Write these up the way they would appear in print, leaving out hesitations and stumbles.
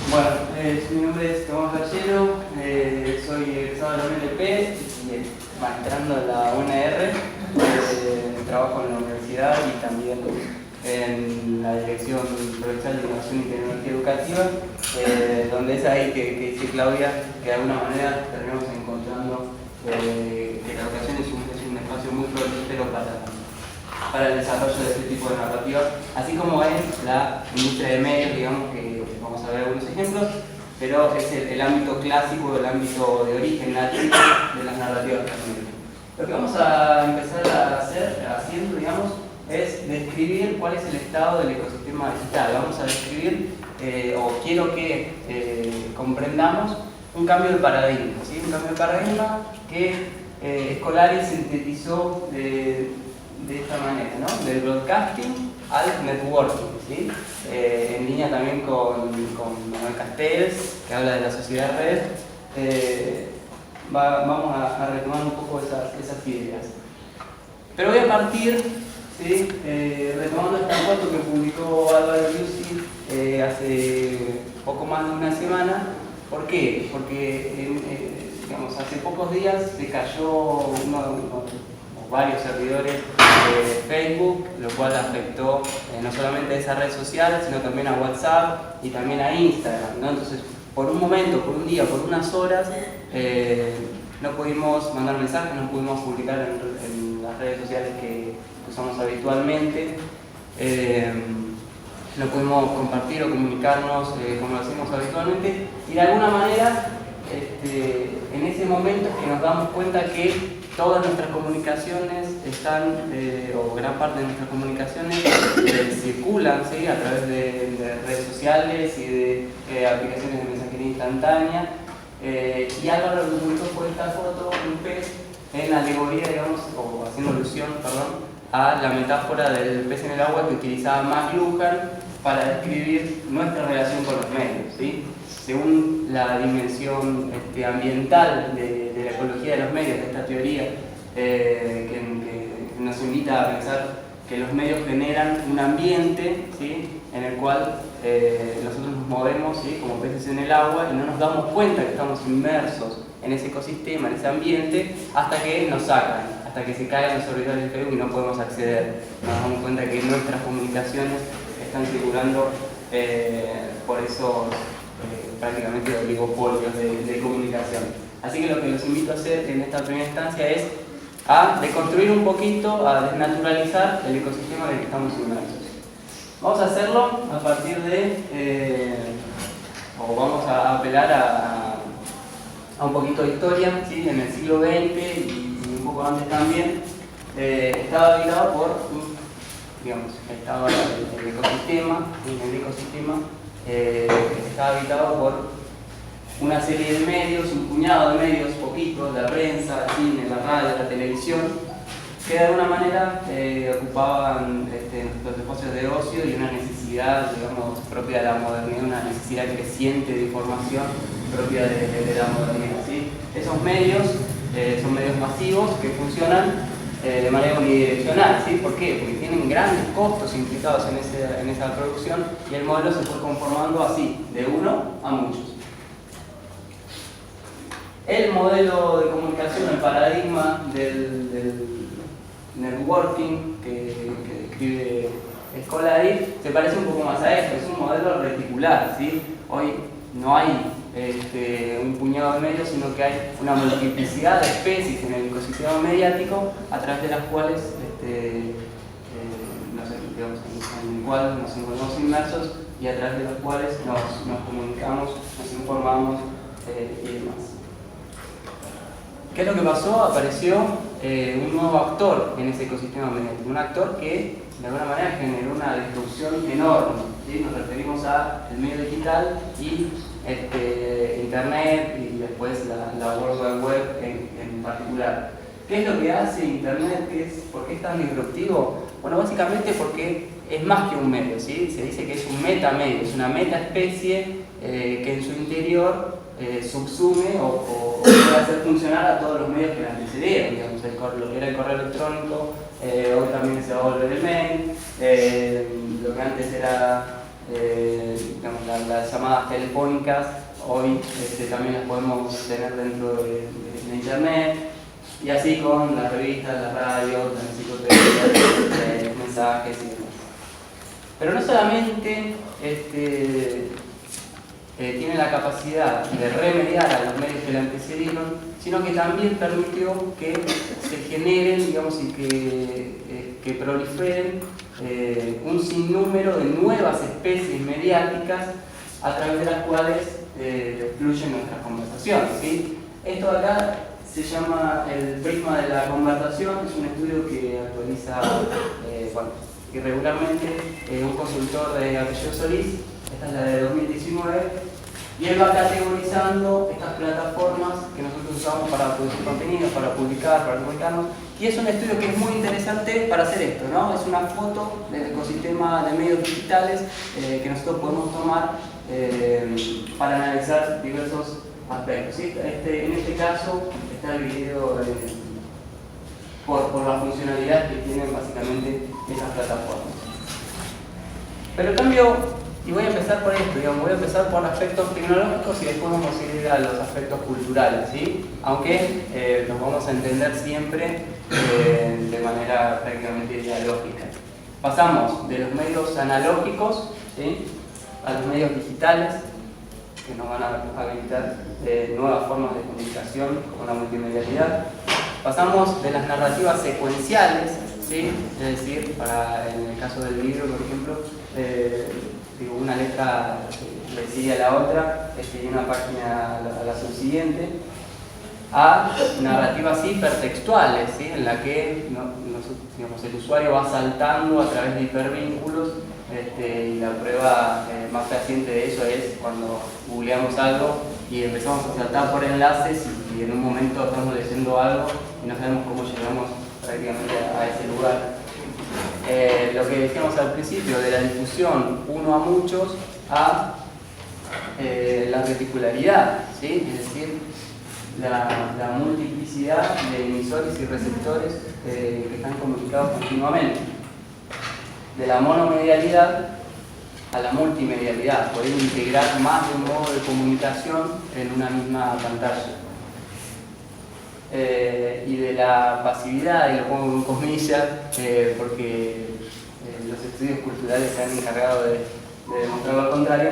Bueno, mi nombre es Tomás Gallero, soy egresado de la UNLP y entrando a la UNR, trabajo en la universidad y también en la Dirección Provincial de Innovación y Tecnología Educativa, donde es ahí que dice Claudia que de alguna manera terminamos encontrando que la educación es un espacio muy prolífero para el desarrollo de este tipo de narrativas, así como es la industria de medios, digamos, que vamos a ver algunos ejemplos, pero es el ámbito clásico, el ámbito de origen nativo de las narrativas transmedias. Lo que vamos a empezar a haciendo, digamos, es describir cuál es el estado del ecosistema digital. Vamos a describir, o quiero que comprendamos, un cambio de paradigma, ¿sí? Un cambio de paradigma que Scolari sintetizó de esta manera, ¿no? Del broadcasting al networking, ¿sí? En línea también con Manuel Castells, que habla de la sociedad red. Vamos a retomar un poco esas ideas. Pero voy a partir, ¿sí? Retomando esta foto que publicó Álvaro Lucy hace poco más de una semana. ¿Por qué? Porque digamos, hace pocos días se cayó varios servidores de Facebook, lo cual afectó no solamente a esa red social, sino también a WhatsApp y también a Instagram, ¿no? Entonces, por un momento, por un día, por unas horas, no pudimos mandar mensajes, no pudimos publicar en las redes sociales que usamos habitualmente, no pudimos compartir o comunicarnos como lo hacemos habitualmente, y de alguna manera, en ese momento es que nos damos cuenta que todas nuestras comunicaciones están, o gran parte de nuestras comunicaciones circulan, ¿sí? A través de redes sociales y de aplicaciones de mensajería instantánea. Y Álvaro lo que publicó fue esta foto, un pez en alegoría, digamos, o haciendo alusión, perdón, a la metáfora del pez en el agua que utilizaba McLuhan para describir nuestra relación con los medios, ¿sí? Según la dimensión ambiental de la ecología de los medios, de esta teoría que nos invita a pensar que los medios generan un ambiente, ¿sí? En el cual nosotros nos movemos, ¿sí? Como peces en el agua y no nos damos cuenta que estamos inmersos en ese ecosistema, en ese ambiente, hasta que nos sacan, hasta que se caen los servidores de Facebook y no podemos acceder. Nos damos cuenta que nuestras comunicaciones están circulando por esos prácticamente oligopolios de comunicación. Así que lo que los invito a hacer en esta primera instancia es a deconstruir un poquito, a desnaturalizar el ecosistema en el que estamos inmersos. Vamos a hacerlo a partir de, o vamos a apelar a un poquito de historia, ¿sí? En el siglo XX y un poco antes también, estaba habitado por, digamos, estaba el ecosistema, y el ecosistema estaba habitado por una serie de medios, un puñado de medios, poquitos, la prensa, el cine, la radio, la televisión, que de alguna manera ocupaban los espacios de ocio y una necesidad, digamos, propia de la modernidad, una necesidad creciente de información propia de la modernidad, ¿sí? Esos medios son medios masivos que funcionan de manera unidireccional, ¿sí? ¿Por qué? Porque tienen grandes costos implicados en esa producción y el modelo se fue conformando así, de uno a muchos. El modelo de comunicación, el paradigma del networking que describe Scolari, se parece un poco más a esto, es un modelo reticular, ¿sí? Hoy no hay un puñado de medios, sino que hay una multiplicidad de especies en el ecosistema mediático a través de las cuales digamos, en el cual nos encontramos inmersos y a través de los cuales nos comunicamos, nos informamos y demás. ¿Qué es lo que pasó? Apareció un nuevo actor en ese ecosistema mediático, un actor que de alguna manera generó una destrucción enorme, ¿sí? Nos referimos al medio digital y Internet y después la World Wide Web en particular. ¿Qué es lo que hace Internet? ¿Por qué es tan disruptivo? Bueno, básicamente porque es más que un medio, ¿sí? Se dice que es un metamedio, es una metaespecie que en su interior subsume o puede hacer funcionar a todos los medios que la antecedieron, digamos, lo que era el correo electrónico, hoy también se va a volver el mail, lo que antes era digamos, las llamadas telefónicas, hoy también las podemos tener dentro de internet, y así con las revistas, las radios, las enciclopedias, mensajes y demás. Pero no solamente tiene la capacidad de remediar a los medios que le antecedieron, sino que también permitió que se generen, digamos, y que proliferen un sinnúmero de nuevas especies mediáticas a través de las cuales fluyen nuestras conversaciones, ¿sí? Esto de acá se llama el prisma de la conversación, es un estudio que actualiza irregularmente un consultor de apellido Solís, esta es la de 2019, y él va categorizando estas plataformas que nosotros usamos para producir contenidos, para publicar, para comunicarnos, y es un estudio que es muy interesante para hacer esto, ¿no? Es una foto del ecosistema de medios digitales que nosotros podemos tomar para analizar diversos aspectos, ¿sí? En este caso está dividido por la funcionalidad que tienen básicamente esas plataformas. Pero en cambio, y voy a empezar por esto, digamos, voy a empezar por aspectos tecnológicos y después vamos a ir a los aspectos culturales, ¿sí? Aunque los vamos a entender siempre de manera prácticamente dialógica. Pasamos de los medios analógicos, ¿sí?, a los medios digitales, que nos van a habilitar nuevas formas de comunicación como la multimedialidad. Pasamos de las narrativas secuenciales, ¿sí?, es decir, en el caso del libro, por ejemplo, una letra le sigue a la otra, y una página a la subsiguiente, a narrativas hipertextuales, ¿sí?, en la que digamos, el usuario va saltando a través de hipervínculos, y la prueba más fehaciente de eso es cuando googleamos algo y empezamos a saltar por enlaces y en un momento estamos leyendo algo y no sabemos cómo llegamos prácticamente a ese lugar. Lo que decíamos al principio de la difusión uno a muchos a la reticularidad, ¿sí?, es decir, la multiplicidad de emisores y receptores que están comunicados continuamente. De la monomedialidad a la multimedialidad, poder integrar más de un modo de comunicación en una misma pantalla. Y de la pasividad, y lo pongo en comillas, porque los estudios culturales se han encargado de demostrar lo contrario,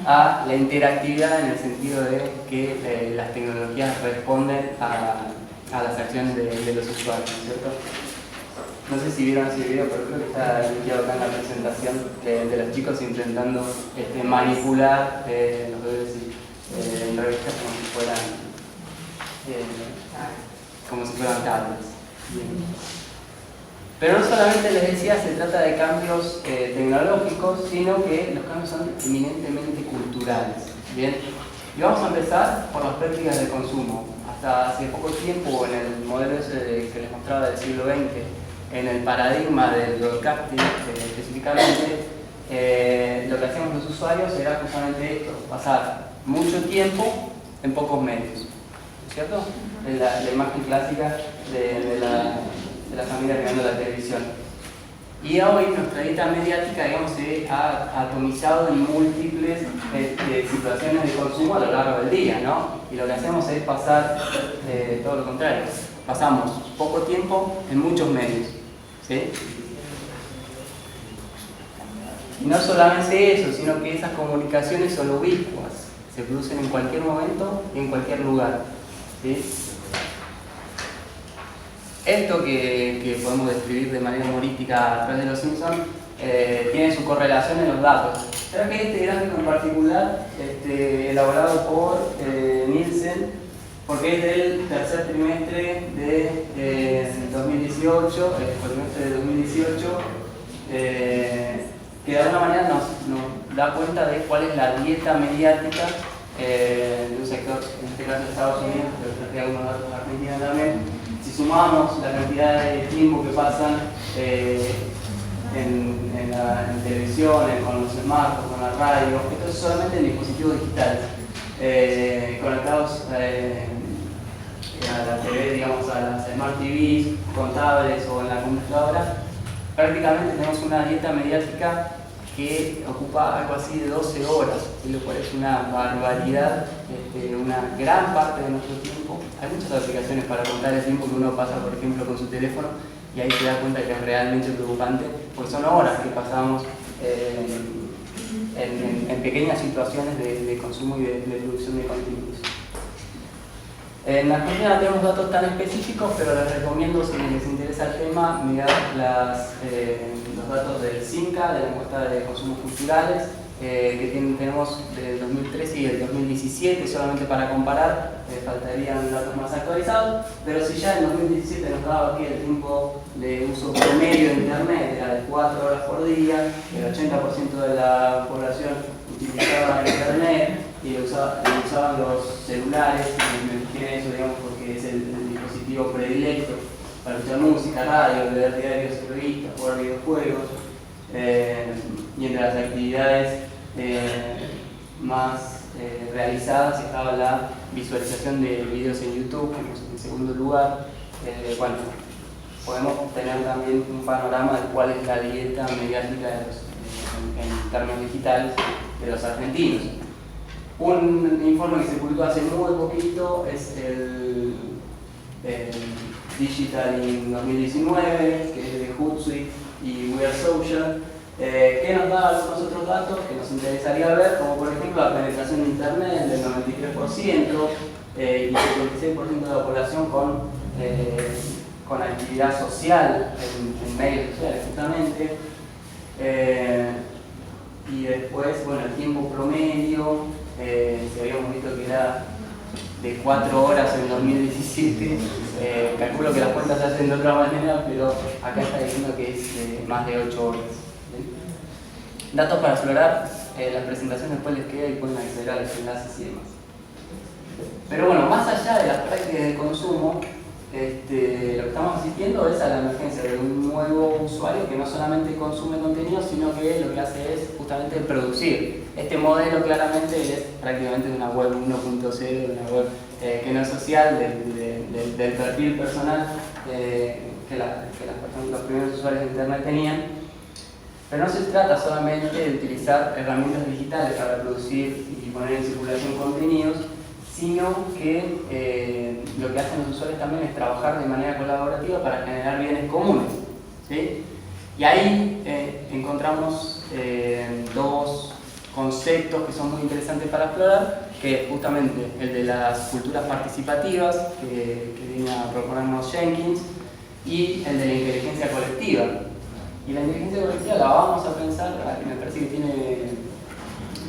a la interactividad en el sentido de que las tecnologías responden a las acciones de los usuarios, ¿cierto? No sé si vieron ese video, pero creo que está linkeado acá en la presentación de los chicos intentando manipular los bebés en revistas como si fueran tablets. Pero no solamente les decía, se trata de cambios tecnológicos, sino que los cambios son eminentemente culturales. Bien, y vamos a empezar por las prácticas de consumo. Hasta hace poco tiempo, en el modelo ese que les mostraba del siglo XX, en el paradigma del broadcasting específicamente, lo que hacíamos los usuarios era justamente esto: pasar mucho tiempo en pocos medios, ¿cierto? La imagen clásica de la familia mirando la televisión. Y hoy nuestra dieta mediática, digamos, se ha atomizado en múltiples situaciones de consumo a lo largo del día, ¿no? Y lo que hacemos es pasar todo lo contrario. Pasamos poco tiempo en muchos medios, ¿sí? Y no solamente eso, sino que esas comunicaciones son ubicuas, se producen en cualquier momento y en cualquier lugar, ¿sí? Esto que podemos describir de manera humorística a través de los Simpsons tiene su correlación en los datos. Traje este gráfico en particular, elaborado por Nielsen, porque es del tercer trimestre de 2018, el trimestre de 2018, que de alguna manera nos da cuenta de cuál es la dieta mediática de un sector, en este caso Estados Unidos, pero traje algunos datos de Argentina también. Si sumamos la cantidad de tiempo que pasan en televisión, con los smartphones, con la radio, esto es solamente en dispositivos digitales, conectados a la TV, digamos, a las Smart TVs, con tablets o en la computadora, prácticamente tenemos una dieta mediática que ocupa algo así de 12 horas, lo cual es una barbaridad, una gran parte de nuestro tiempo. Hay muchas aplicaciones para contar el tiempo que uno pasa, por ejemplo, con su teléfono, y ahí se da cuenta que es realmente preocupante, porque son horas que pasamos en pequeñas situaciones de consumo y de producción de contenidos. En Argentina no tenemos datos tan específicos, pero les recomiendo, si les interesa el tema, mirar los datos del CINCA, de la encuesta de consumos culturales, que tenemos del 2013 y del 2017, solamente para comparar, faltarían datos más actualizados, pero si ya en 2017 nos daba que el tiempo de uso promedio de Internet era de 4 horas por día, el 80% de la población utilizaba Internet y usaban los celulares, y me fijé en eso, digamos, porque es el dispositivo predilecto para escuchar música, radio, leer diarios y revistas, jugar videojuegos, y entre las actividades más realizadas estaba la visualización de videos en YouTube, en segundo lugar. Bueno, podemos tener también un panorama de cuál es la dieta mediática en términos digitales de los argentinos. Un informe que se publicó hace muy poquito es el Digital in 2019, que es de Hootsuite y We Are Social, que nos da algunos otros datos que nos interesaría ver, como por ejemplo la penetración de Internet del 93% y el 56% de la población con actividad social en medios sociales justamente. Y después, bueno, el tiempo promedio, si habíamos visto que era de 4 horas en 2017, calculo que las cuentas se hacen de otra manera, pero acá está diciendo que es más de 8 horas. Datos para explorar, la presentación después les queda y pueden acceder a los enlaces y demás. Pero bueno, más allá de las prácticas de consumo, lo que estamos asistiendo es a la emergencia de un nuevo usuario que no solamente consume contenido, sino que lo que hace es justamente producir. Este modelo claramente es prácticamente de una web 1.0, de una web que no es social, del perfil personal que los primeros usuarios de Internet tenían. Pero no se trata solamente de utilizar herramientas digitales para producir y poner en circulación contenidos, sino que lo que hacen los usuarios también es trabajar de manera colaborativa para generar bienes comunes, ¿sí? Y ahí encontramos dos conceptos que son muy interesantes para explorar, que es justamente el de las culturas participativas, que viene a proponernos Jenkins, y el de la inteligencia colectiva. Y la inteligencia colectiva la vamos a pensar, me parece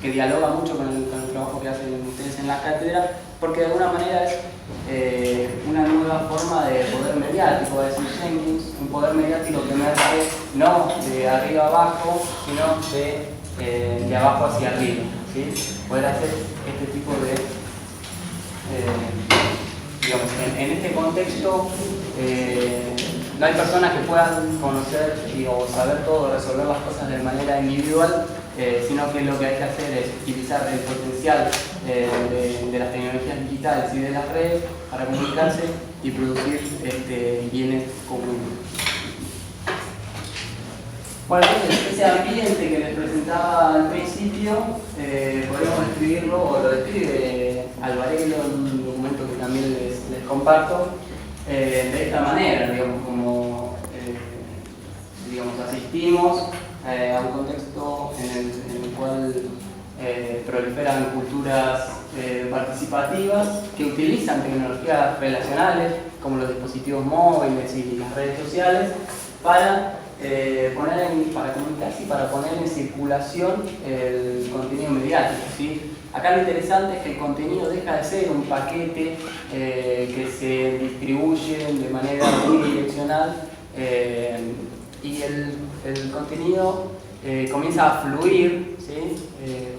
que dialoga mucho con el trabajo que hacen ustedes en la cátedra, porque de alguna manera es una nueva forma de poder mediático, va a decir Jenkins, un poder mediático que emerge no de arriba abajo, sino de abajo hacia arriba, ¿sí? Poder hacer este tipo de, digamos, en este contexto, no hay personas que puedan conocer o saber todo, resolver las cosas de manera individual, sino que lo que hay que hacer es utilizar el potencial de las tecnologías digitales y de las redes para comunicarse y producir bienes comunes. Bueno, entonces ese ambiente que les presentaba al principio, podemos describirlo, o lo describe Alvarello en un documento que también les comparto, de esta manera, digamos, como asistimos a un contexto en el cual proliferan culturas participativas que utilizan tecnologías relacionales como los dispositivos móviles y las redes sociales para comunicarse y para poner en circulación el contenido mediático, ¿sí? Acá lo interesante es que el contenido deja de ser un paquete que se distribuye de manera unidireccional y el contenido comienza a fluir, ¿sí?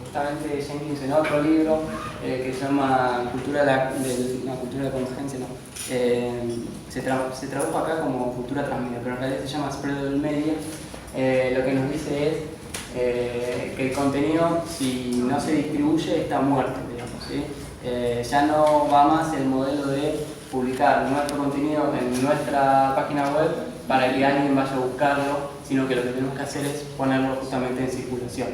Justamente Jenkins en otro libro que se llama Cultura de la Contingencia, se tradujo acá como cultura transmedia, pero en realidad se llama Spreadable Media. Lo que nos dice es que el contenido, si no se distribuye, está muerto, digamos, ¿sí? Ya no va más el modelo de publicar nuestro contenido en nuestra página web para que alguien vaya a buscarlo, sino que lo que tenemos que hacer es ponerlo justamente en circulación.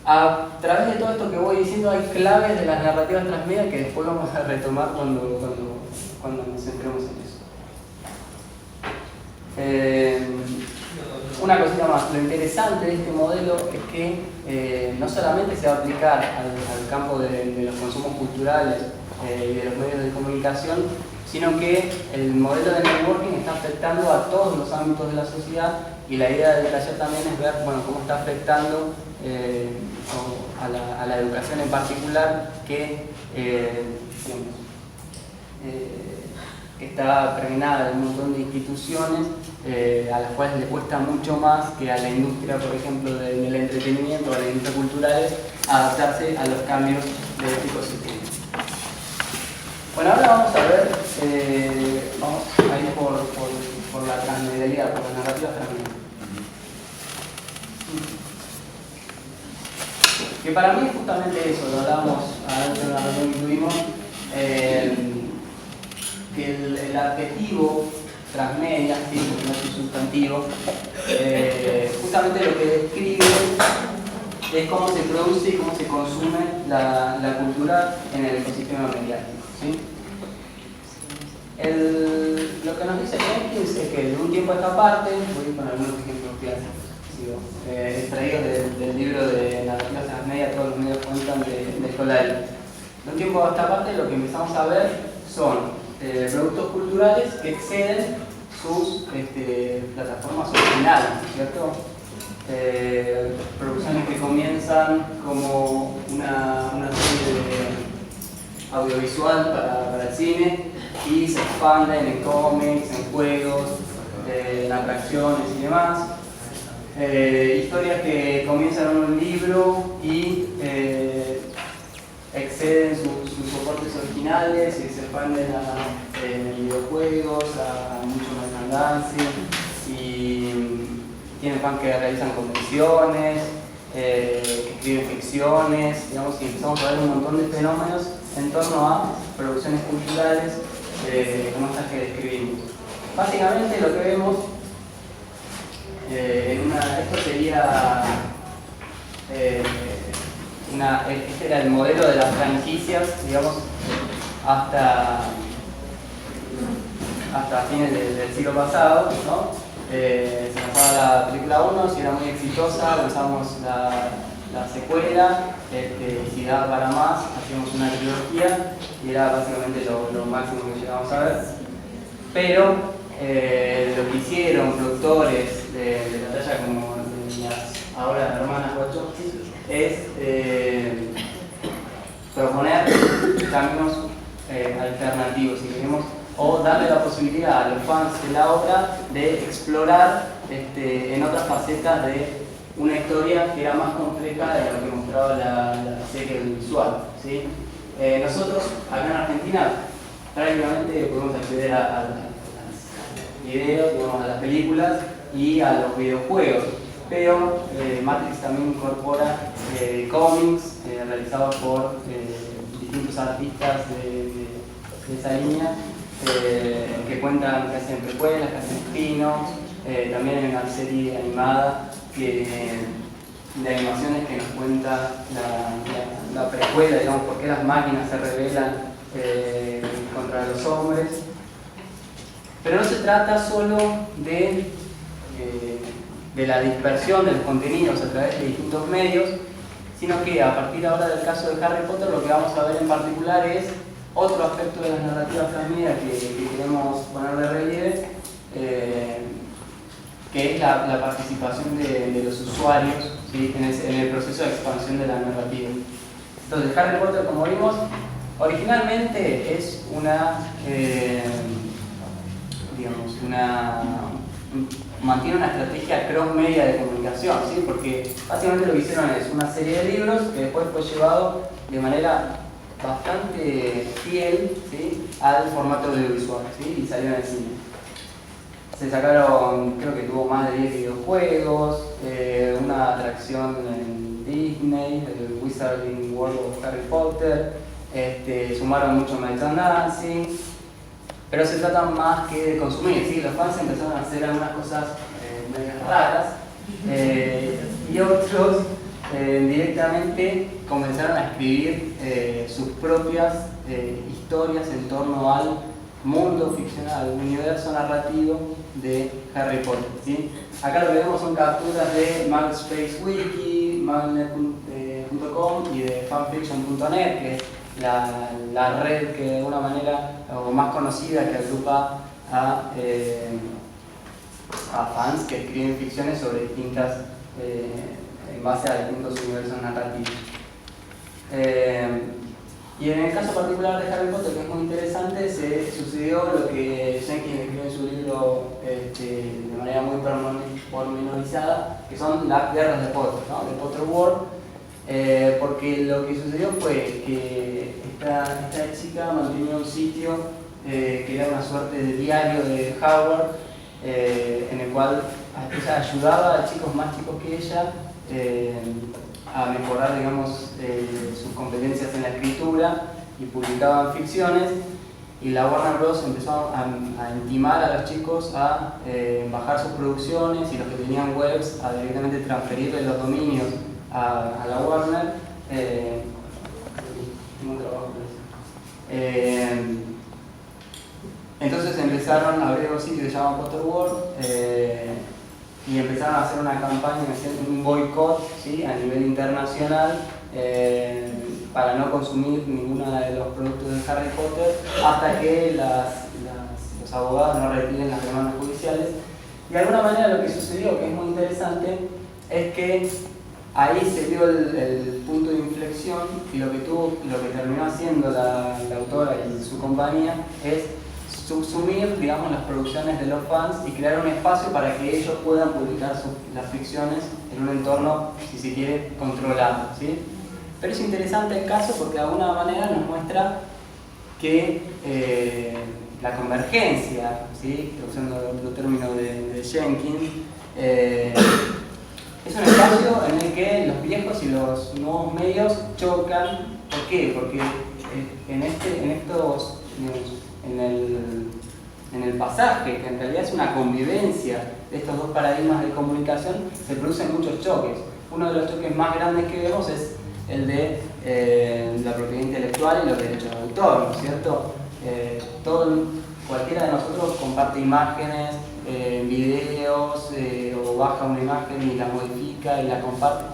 A través de todo esto que voy diciendo hay claves de las narrativas transmedia que después vamos a retomar cuando nos centremos en eso. Una cosita más, lo interesante de este modelo es que no solamente se va a aplicar al campo de los consumos culturales y de los medios de comunicación, sino que el modelo de networking está afectando a todos los ámbitos de la sociedad, y la idea del taller también es ver cómo está afectando a la educación en particular, que está pregnada de un montón de instituciones a las cuales le cuesta mucho más que a la industria, por ejemplo, del entretenimiento o a la industria cultural, adaptarse a los cambios de este ecosistema. Bueno, ahora vamos a ver, vamos a ir por la transmedialidad, por las narrativas transmediales. Que para mí es justamente eso, lo hablábamos antes de una reunión que tuvimos, que el adjetivo transmedia, ¿sí? Porque no es un sustantivo, justamente lo que describe es cómo se produce y cómo se consume la cultura en el ecosistema mediático, ¿sí? Lo que nos dice Jenkins es que de un tiempo a esta parte, voy a ir con algunos ejemplos clásicos, extraídos del libro de Narrativas Transmedia, todos los medios cuentan de Colari. De un tiempo a esta parte lo que empezamos a ver son productos culturales que exceden sus plataformas originales, ¿cierto? Producciones que comienzan como una serie de audiovisual para el cine y se expanden en cómics, en juegos, en atracciones y demás. Historias que comienzan en un libro y exceden sus soportes originales y se expanden a videojuegos, a mucho merchandising, y tienen fans que realizan convenciones, que escriben ficciones, digamos, y empezamos a ver un montón de fenómenos en torno a producciones culturales como estas que describimos. Básicamente lo que vemos, esto sería este era el modelo de las franquicias, digamos, hasta fines del siglo pasado, ¿no? Se lanzaba la película 1, si era muy exitosa, lanzamos la secuela, si daba para más, hacíamos una trilogía, y era básicamente lo máximo que llegamos a ver. Pero lo que hicieron productores de la talla como las ahora hermanas Wachowski es proponer caminos alternativos, si queremos, o darle la posibilidad a los fans de la obra de explorar en otras facetas de una historia que era más compleja de lo que mostraba la serie visual, ¿sí? Nosotros, acá en Argentina, prácticamente podemos acceder a los videos, digamos, a las películas y a los videojuegos, pero Matrix también incorpora cómics realizados por distintos artistas de esa línea, que cuentan, que hacen precuelas, que hacen spin-offs. También hay una serie animada de animaciones que nos cuenta la precuela, digamos, por qué las máquinas se rebelan contra los hombres. Pero no se trata solo de la dispersión de los contenidos a través de distintos medios, sino que a partir ahora del caso de Harry Potter lo que vamos a ver en particular es otro aspecto de las narrativas transmedia que queremos poner de relieve, que es la participación de los usuarios, ¿sí? en el proceso de expansión de la narrativa. Entonces, Harry Potter, como vimos, originalmente es mantiene una estrategia cross-media de comunicación, ¿sí? Porque básicamente lo que hicieron es una serie de libros que después fue llevado de manera bastante fiel, ¿sí? al formato audiovisual, ¿sí? Y salió en el cine. Se sacaron, creo que tuvo más de 10 videojuegos, una atracción en Disney, el Wizarding World of Harry Potter, sumaron mucho merchandising. pero se trata más que de consumir, ¿sí? Los fans empezaron a hacer algunas cosas medio raras, y otros directamente comenzaron a escribir sus propias historias en torno al mundo ficcional, al universo narrativo de Harry Potter, ¿sí? Acá lo que vemos son capturas de Magspace Wiki, magnet.com y de fanfiction.net, que es la red que de alguna manera, o más conocida, que agrupa a fans que escriben ficciones sobre distintas, en base a distintos universos narrativos. Y en el caso particular de Harry Potter, que es muy interesante, se sucedió lo que Jenkins escribió en su libro de manera muy pormenorizada, que son las guerras de Potter, ¿no? De Potter War, porque lo que sucedió fue que esta chica mantenía un sitio que era una suerte de diario de Howard, en el cual ella ayudaba a chicos más chicos que ella a mejorar, digamos, sus competencias en la escritura, y publicaban ficciones, y la Warner Bros. Empezó a intimar a los chicos a bajar sus producciones, y los que tenían webs a directamente transferirle los dominios a la Warner. Entonces empezaron a abrir un sitio que se llama Potter World, y empezaron a hacer una campaña, un boicot, ¿sí? A nivel internacional, para no consumir ninguno de los productos de Harry Potter hasta que los abogados no retiren las demandas judiciales. Y de alguna manera lo que sucedió, que es muy interesante, es que ahí se dio el punto de inflexión, y lo que terminó haciendo la autora y su compañía es subsumir, digamos, las producciones de los fans y crear un espacio para que ellos puedan publicar las ficciones en un entorno, si se quiere, controlado, ¿sí? Pero es interesante el caso porque de alguna manera nos muestra que la convergencia, ¿sí? Usando otro término de Jenkins, es un espacio en el que los viejos y los nuevos medios chocan. ¿Por qué? Porque en el pasaje, que en realidad es una convivencia de estos dos paradigmas de comunicación, se producen muchos choques. Uno de los choques más grandes que vemos es el de la propiedad intelectual y los derechos de autor, ¿no es cierto? Cualquiera de nosotros comparte imágenes, videos, o baja una imagen y la modifica y la comparte,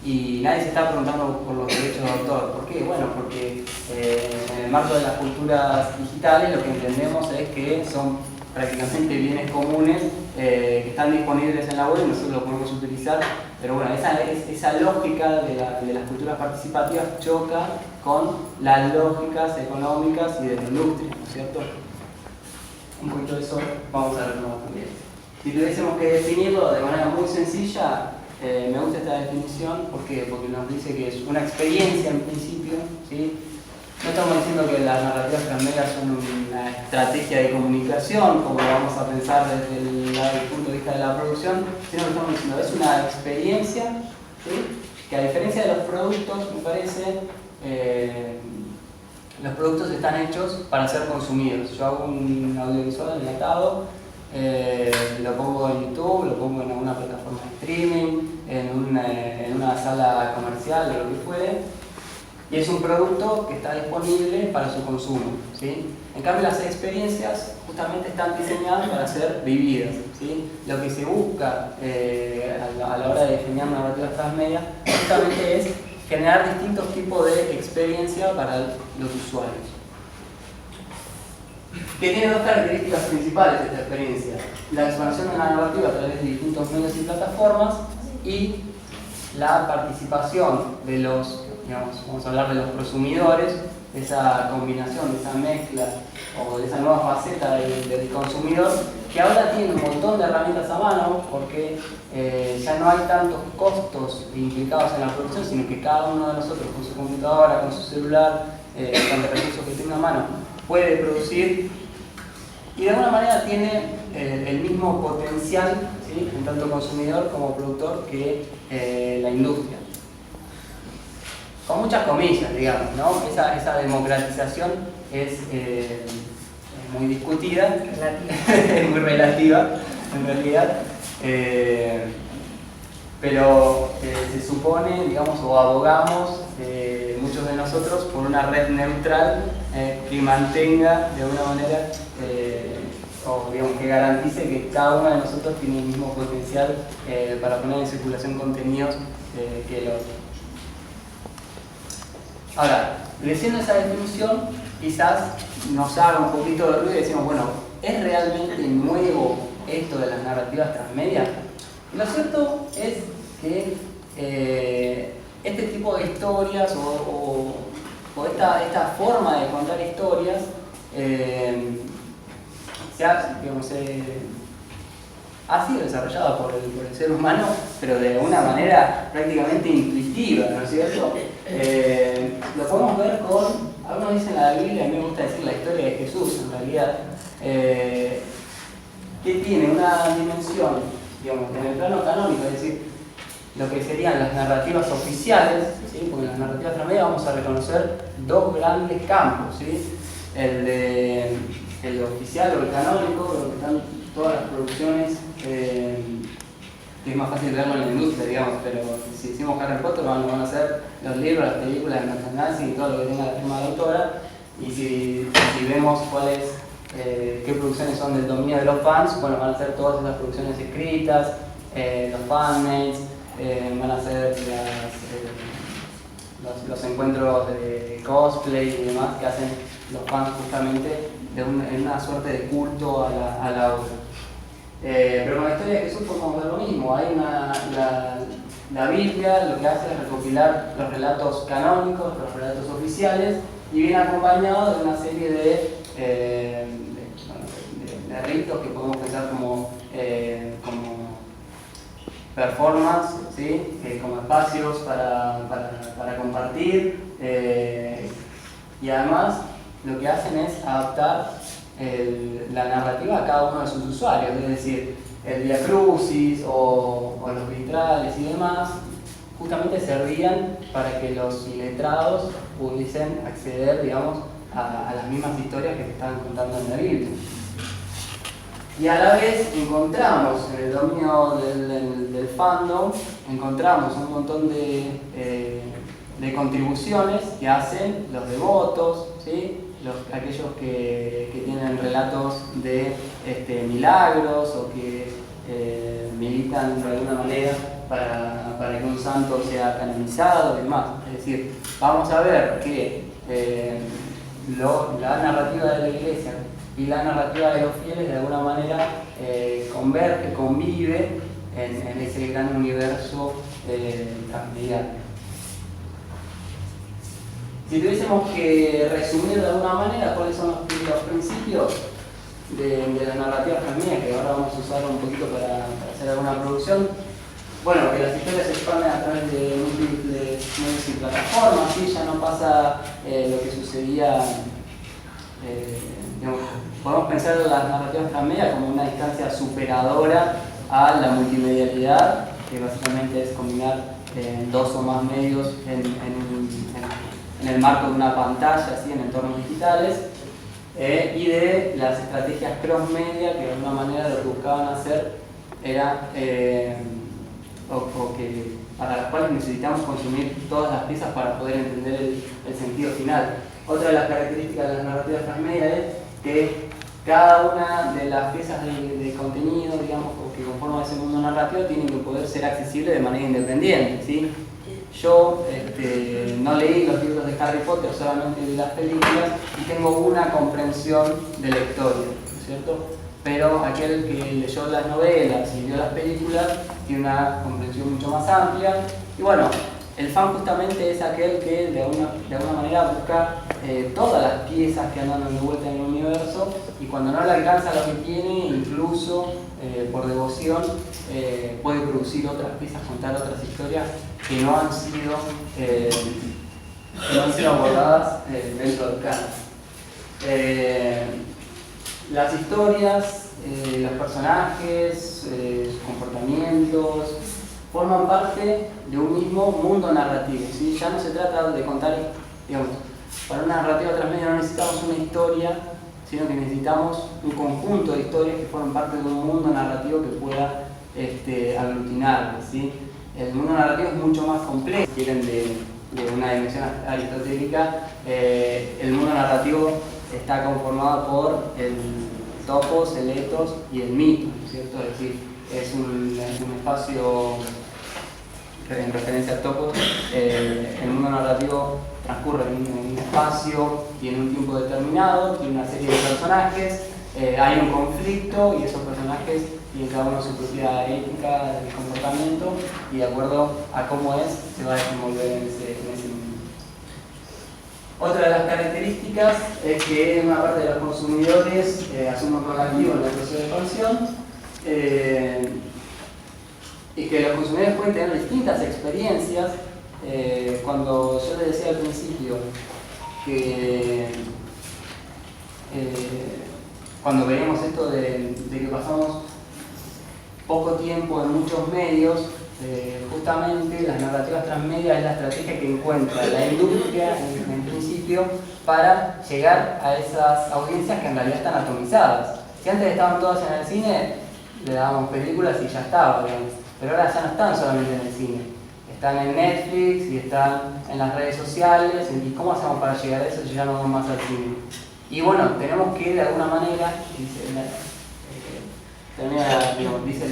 y nadie se está preguntando por los derechos de autor. ¿Por qué? Bueno, porque en el marco de las culturas digitales lo que entendemos es que son prácticamente bienes comunes que están disponibles en la web y nosotros los podemos utilizar. Pero bueno, esa lógica de las culturas participativas choca con las lógicas económicas y de la industria, ¿no es cierto? Un poquito de eso vamos a retomar también. Si tuviésemos que definirlo de manera muy sencilla, me gusta esta definición. ¿Por qué? Porque nos dice que es una experiencia en principio, ¿sí? No estamos diciendo que las narrativas transmedias son una estrategia de comunicación, como lo vamos a pensar desde el punto de vista de la producción, sino que estamos diciendo que es una experiencia, ¿sí? Que a diferencia de los productos, me parece, los productos están hechos para ser consumidos. Yo hago un audiovisual enlatado, lo pongo en YouTube, lo pongo en alguna plataforma de streaming, en una sala comercial o lo que fuere, y es un producto que está disponible para su consumo, ¿sí? En cambio, las experiencias justamente están diseñadas para ser vividas, ¿sí? Lo que se busca a la hora de diseñar narrativas transmedia justamente es generar distintos tipos de experiencia para los usuarios. Que tiene dos características principales de esta experiencia: la expansión de la narrativa a través de distintos medios y plataformas, y la participación de los, digamos, vamos a hablar de los prosumidores, de esa combinación, de esa mezcla o de esa nueva faceta del consumidor, que ahora tiene un montón de herramientas a mano, porque ya no hay tantos costos implicados en la producción, sino que cada uno de nosotros con su computadora, con su celular, con los recursos que tenga a mano, puede producir, y de alguna manera tiene el mismo potencial, ¿sí? En tanto consumidor como productor, que la industria. Con muchas comillas, digamos, ¿no? Esa democratización es muy discutida, es muy relativa en realidad, pero se supone, digamos, o abogamos muchos de nosotros por una red neutral que mantenga de alguna manera o digamos, que garantice que cada uno de nosotros tiene el mismo potencial para poner en circulación contenidos que el otro. Ahora, leyendo esa definición, quizás nos haga un poquito de ruido y decimos, bueno, ¿es realmente nuevo esto de las narrativas transmedia? Lo cierto es que este tipo de historias o esta forma de contar historias ha sido desarrollada por el ser humano, pero de una manera prácticamente intuitiva, ¿no es cierto? Lo podemos ver con, algunos dicen la Biblia, a mí me gusta decir la historia de Jesús, en realidad, que tiene una dimensión, digamos, en el plano canónico, es decir, lo que serían las narrativas oficiales, ¿sí? Porque en las narrativas transmedia vamos a reconocer dos grandes campos, ¿sí? El oficial o el canónico, donde están todas las producciones, que es más fácil verlo en la industria, digamos, pero si decimos Harry Potter van a ser los libros, las películas, el merchandising y todo lo que tenga la firma de la autora, y si vemos qué producciones son del dominio de los fans, bueno, van a ser todas esas producciones escritas, los fanmates, van a ser los encuentros de cosplay y demás que hacen los fans justamente en una suerte de culto a la obra. Pero con la historia de Jesús podemos ver lo mismo. Hay la Biblia lo que hace es recopilar los relatos canónicos, los relatos oficiales, y viene acompañado de una serie de ritos que podemos pensar como performance, ¿sí? Como espacios para compartir, y además lo que hacen es adaptar la narrativa a cada uno de sus usuarios, es decir, el Via Crucis o los vitrales y demás, justamente servían para que los iletrados pudiesen acceder, digamos, a las mismas historias que se estaban contando en la Biblia. Y a la vez encontramos en el dominio del fandom, encontramos un montón de contribuciones que hacen los devotos, ¿sí? Aquellos que tienen relatos de milagros o que militan de alguna manera para que un santo sea canonizado y demás. Es decir, vamos a ver que la narrativa de la Iglesia y la narrativa de los fieles de alguna manera converge, convive en ese gran universo transmedial. Si tuviésemos que resumir de alguna manera cuáles son los principios de las narrativas transmedias, que ahora vamos a usar un poquito para hacer alguna producción, bueno, que las historias se expanden a través de múltiples medios y plataformas, ¿sí? Ya no pasa lo que sucedía, digamos, podemos pensar en las narrativas transmedias como una instancia superadora a la multimedialidad, que básicamente es combinar dos o más medios en el marco de una pantalla, ¿sí? En entornos digitales, y de las estrategias cross-media que de alguna manera lo que buscaban hacer era, o que para las cuales necesitamos consumir todas las piezas para poder entender el sentido final. Otra de las características de las narrativas transmedia es que cada una de las piezas de contenido, digamos, que conforman ese mundo narrativo, tienen que poder ser accesibles de manera independiente, ¿sí? Yo no leí los libros de Harry Potter, solamente vi las películas y tengo una comprensión de la historia, ¿no es cierto? Pero aquel que leyó las novelas y vio las películas tiene una comprensión mucho más amplia. Y bueno, el fan justamente es aquel que de alguna manera busca todas las piezas que andan dando vuelta en el universo, y cuando no le alcanza lo que tiene, incluso por devoción, puede producir otras piezas, contar otras historias que no han sido abordadas dentro del canon. Las historias, los personajes, sus comportamientos, forman parte de un mismo mundo narrativo, ¿sí? Ya no se trata de contar, digamos, para una narrativa transmedia no necesitamos una historia, sino que necesitamos un conjunto de historias que formen parte de un mundo narrativo que pueda aglutinarlas, ¿sí? El mundo narrativo es mucho más complejo. Si quieren de una dimensión aristotélica, el mundo narrativo está conformado por el topos, el etos y el mito, ¿cierto? Es decir, es un espacio, en referencia al topos, el mundo narrativo transcurre en un espacio y en un tiempo determinado, tiene una serie de personajes, hay un conflicto y esos personajes tienen cada uno su propia ética de comportamiento y de acuerdo a cómo se va a desenvolver en ese mundo. Otra de las características es que una parte de los consumidores asume un rol activo en el proceso de expansión y que los consumidores pueden tener distintas experiencias. Cuando yo les decía al principio que cuando veíamos esto de que pasamos poco tiempo en muchos medios, justamente las narrativas transmedia es la estrategia que encuentra la industria en principio para llegar a esas audiencias que en realidad están atomizadas. Si antes estaban todas en el cine, le dábamos películas y ya estaba, digamos. Pero ahora ya no están solamente en el cine, están en Netflix y están en las redes sociales. ¿Y cómo hacemos para llegar a eso si ya no vamos más al cine? Y bueno, tenemos que de alguna manera, dice la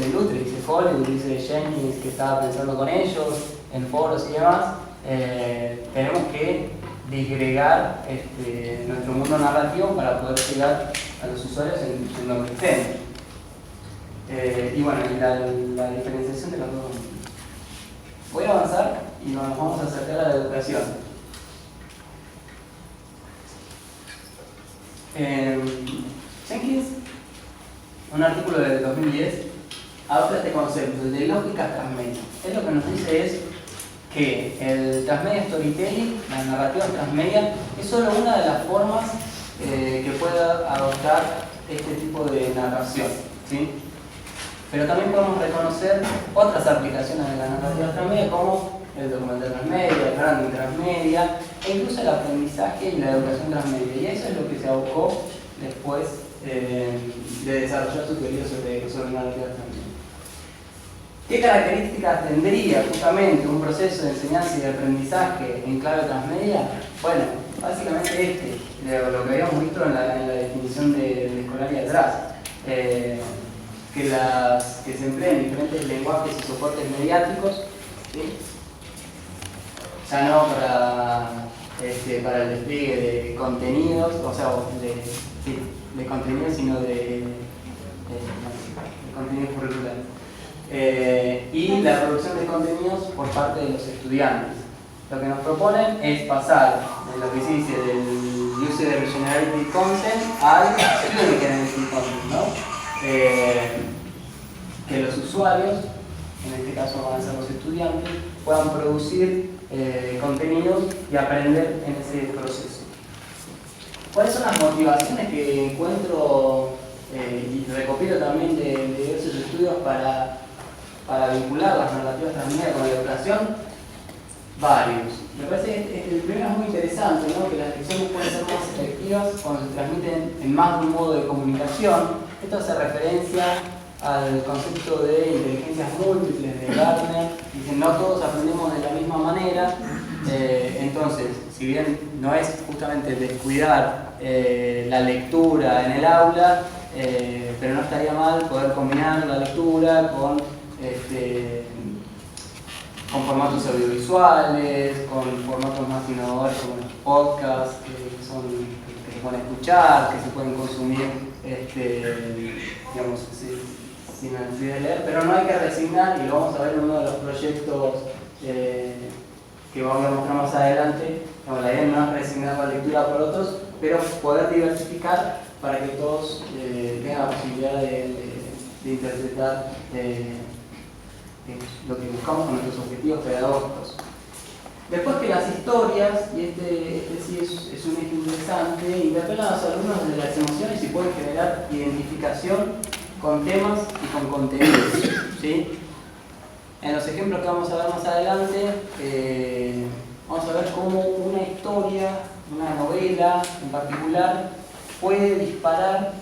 industria, dice Hollywood, dice Jenkins que estaba pensando con ellos en foros y demás, tenemos que disgregar nuestro mundo narrativo para poder llegar a los usuarios en donde estén. Y bueno, la diferenciación de los dos. Voy a avanzar y nos vamos a acercar a la educación. Jenkins, un artículo de 2010, adopta este concepto de lógica transmedia. Él lo que nos dice es que el transmedia storytelling, la narrativa transmedia, es solo una de las formas que pueda adoptar este tipo de narración, ¿sí? Pero también podemos reconocer otras aplicaciones de la narrativa transmedia como el documental transmedia, el branding transmedia e incluso el aprendizaje y la educación transmedia. Y eso es lo que se abocó después de desarrollar su teoría sobre narrativa transmedia. ¿Qué características tendría justamente un proceso de enseñanza y de aprendizaje en clave transmedia? Bueno, básicamente lo que habíamos visto en la definición de Escolari atrás. Que se empleen diferentes lenguajes y soportes mediáticos, ¿sí? Ya no para el despliegue de contenidos, o sea, de contenidos, sino de contenidos curriculares. Y la producción de contenidos por parte de los estudiantes. Lo que nos proponen es pasar de lo que se dice del User Generated Content al Student Generated Content, ¿no? Que los usuarios, en este caso van a ser los estudiantes, puedan producir contenidos y aprender en ese proceso. ¿Cuáles son las motivaciones que encuentro y recopilo también de diversos estudios para vincular las narrativas transmedias con la educación? Varios. Me parece que el primero es muy interesante, ¿no? Que las lecciones pueden ser más efectivas cuando se transmiten en más de un modo de comunicación. Esto hace referencia al concepto de inteligencias múltiples de Gardner. Dicen, no todos aprendemos de la misma manera, entonces, si bien no es justamente descuidar la lectura en el aula, pero no estaría mal poder combinar la lectura con formatos audiovisuales, con formatos más innovadores como los podcasts, que se pueden escuchar, que se pueden consumir digamos, sin necesidad de leer, pero no hay que resignar, y lo vamos a ver en uno de los proyectos que vamos a mostrar más adelante. Bueno, la idea no es resignar la lectura por otros, pero poder diversificar para que todos tengan la posibilidad de interpretar lo que buscamos con nuestros objetivos pedagógicos. Después que las historias, y este sí es un eje interesante, interpelan a los alumnos de las emociones y pueden generar identificación con temas y con contenidos, ¿sí? En los ejemplos que vamos a ver más adelante, vamos a ver cómo una historia, una novela en particular, puede disparar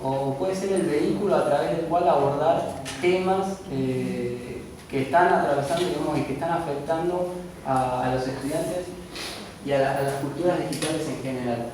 o puede ser el vehículo a través del cual abordar temas que están atravesando, digamos, y que están afectando a los estudiantes y a las culturas digitales en general.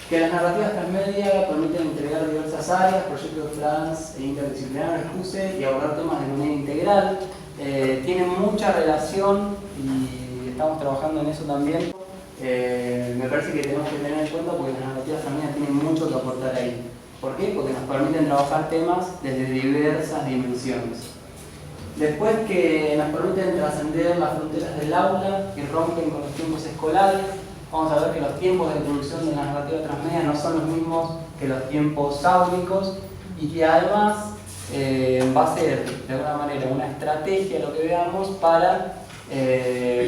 Que las narrativas transmedia permiten integrar diversas áreas, proyectos trans e interdisciplinarios, y abordar temas de manera integral. Tienen mucha relación y estamos trabajando en eso también. Me parece que tenemos que tener en cuenta porque las narrativas transmedia tienen mucho que aportar ahí. ¿Por qué? Porque nos permiten trabajar temas desde diversas dimensiones. Después, que nos permiten trascender las fronteras del aula y rompen con los tiempos escolares. Vamos a ver que los tiempos de producción de la narrativa transmedia no son los mismos que los tiempos áulicos y que además va a ser de alguna manera una estrategia, lo que veamos, para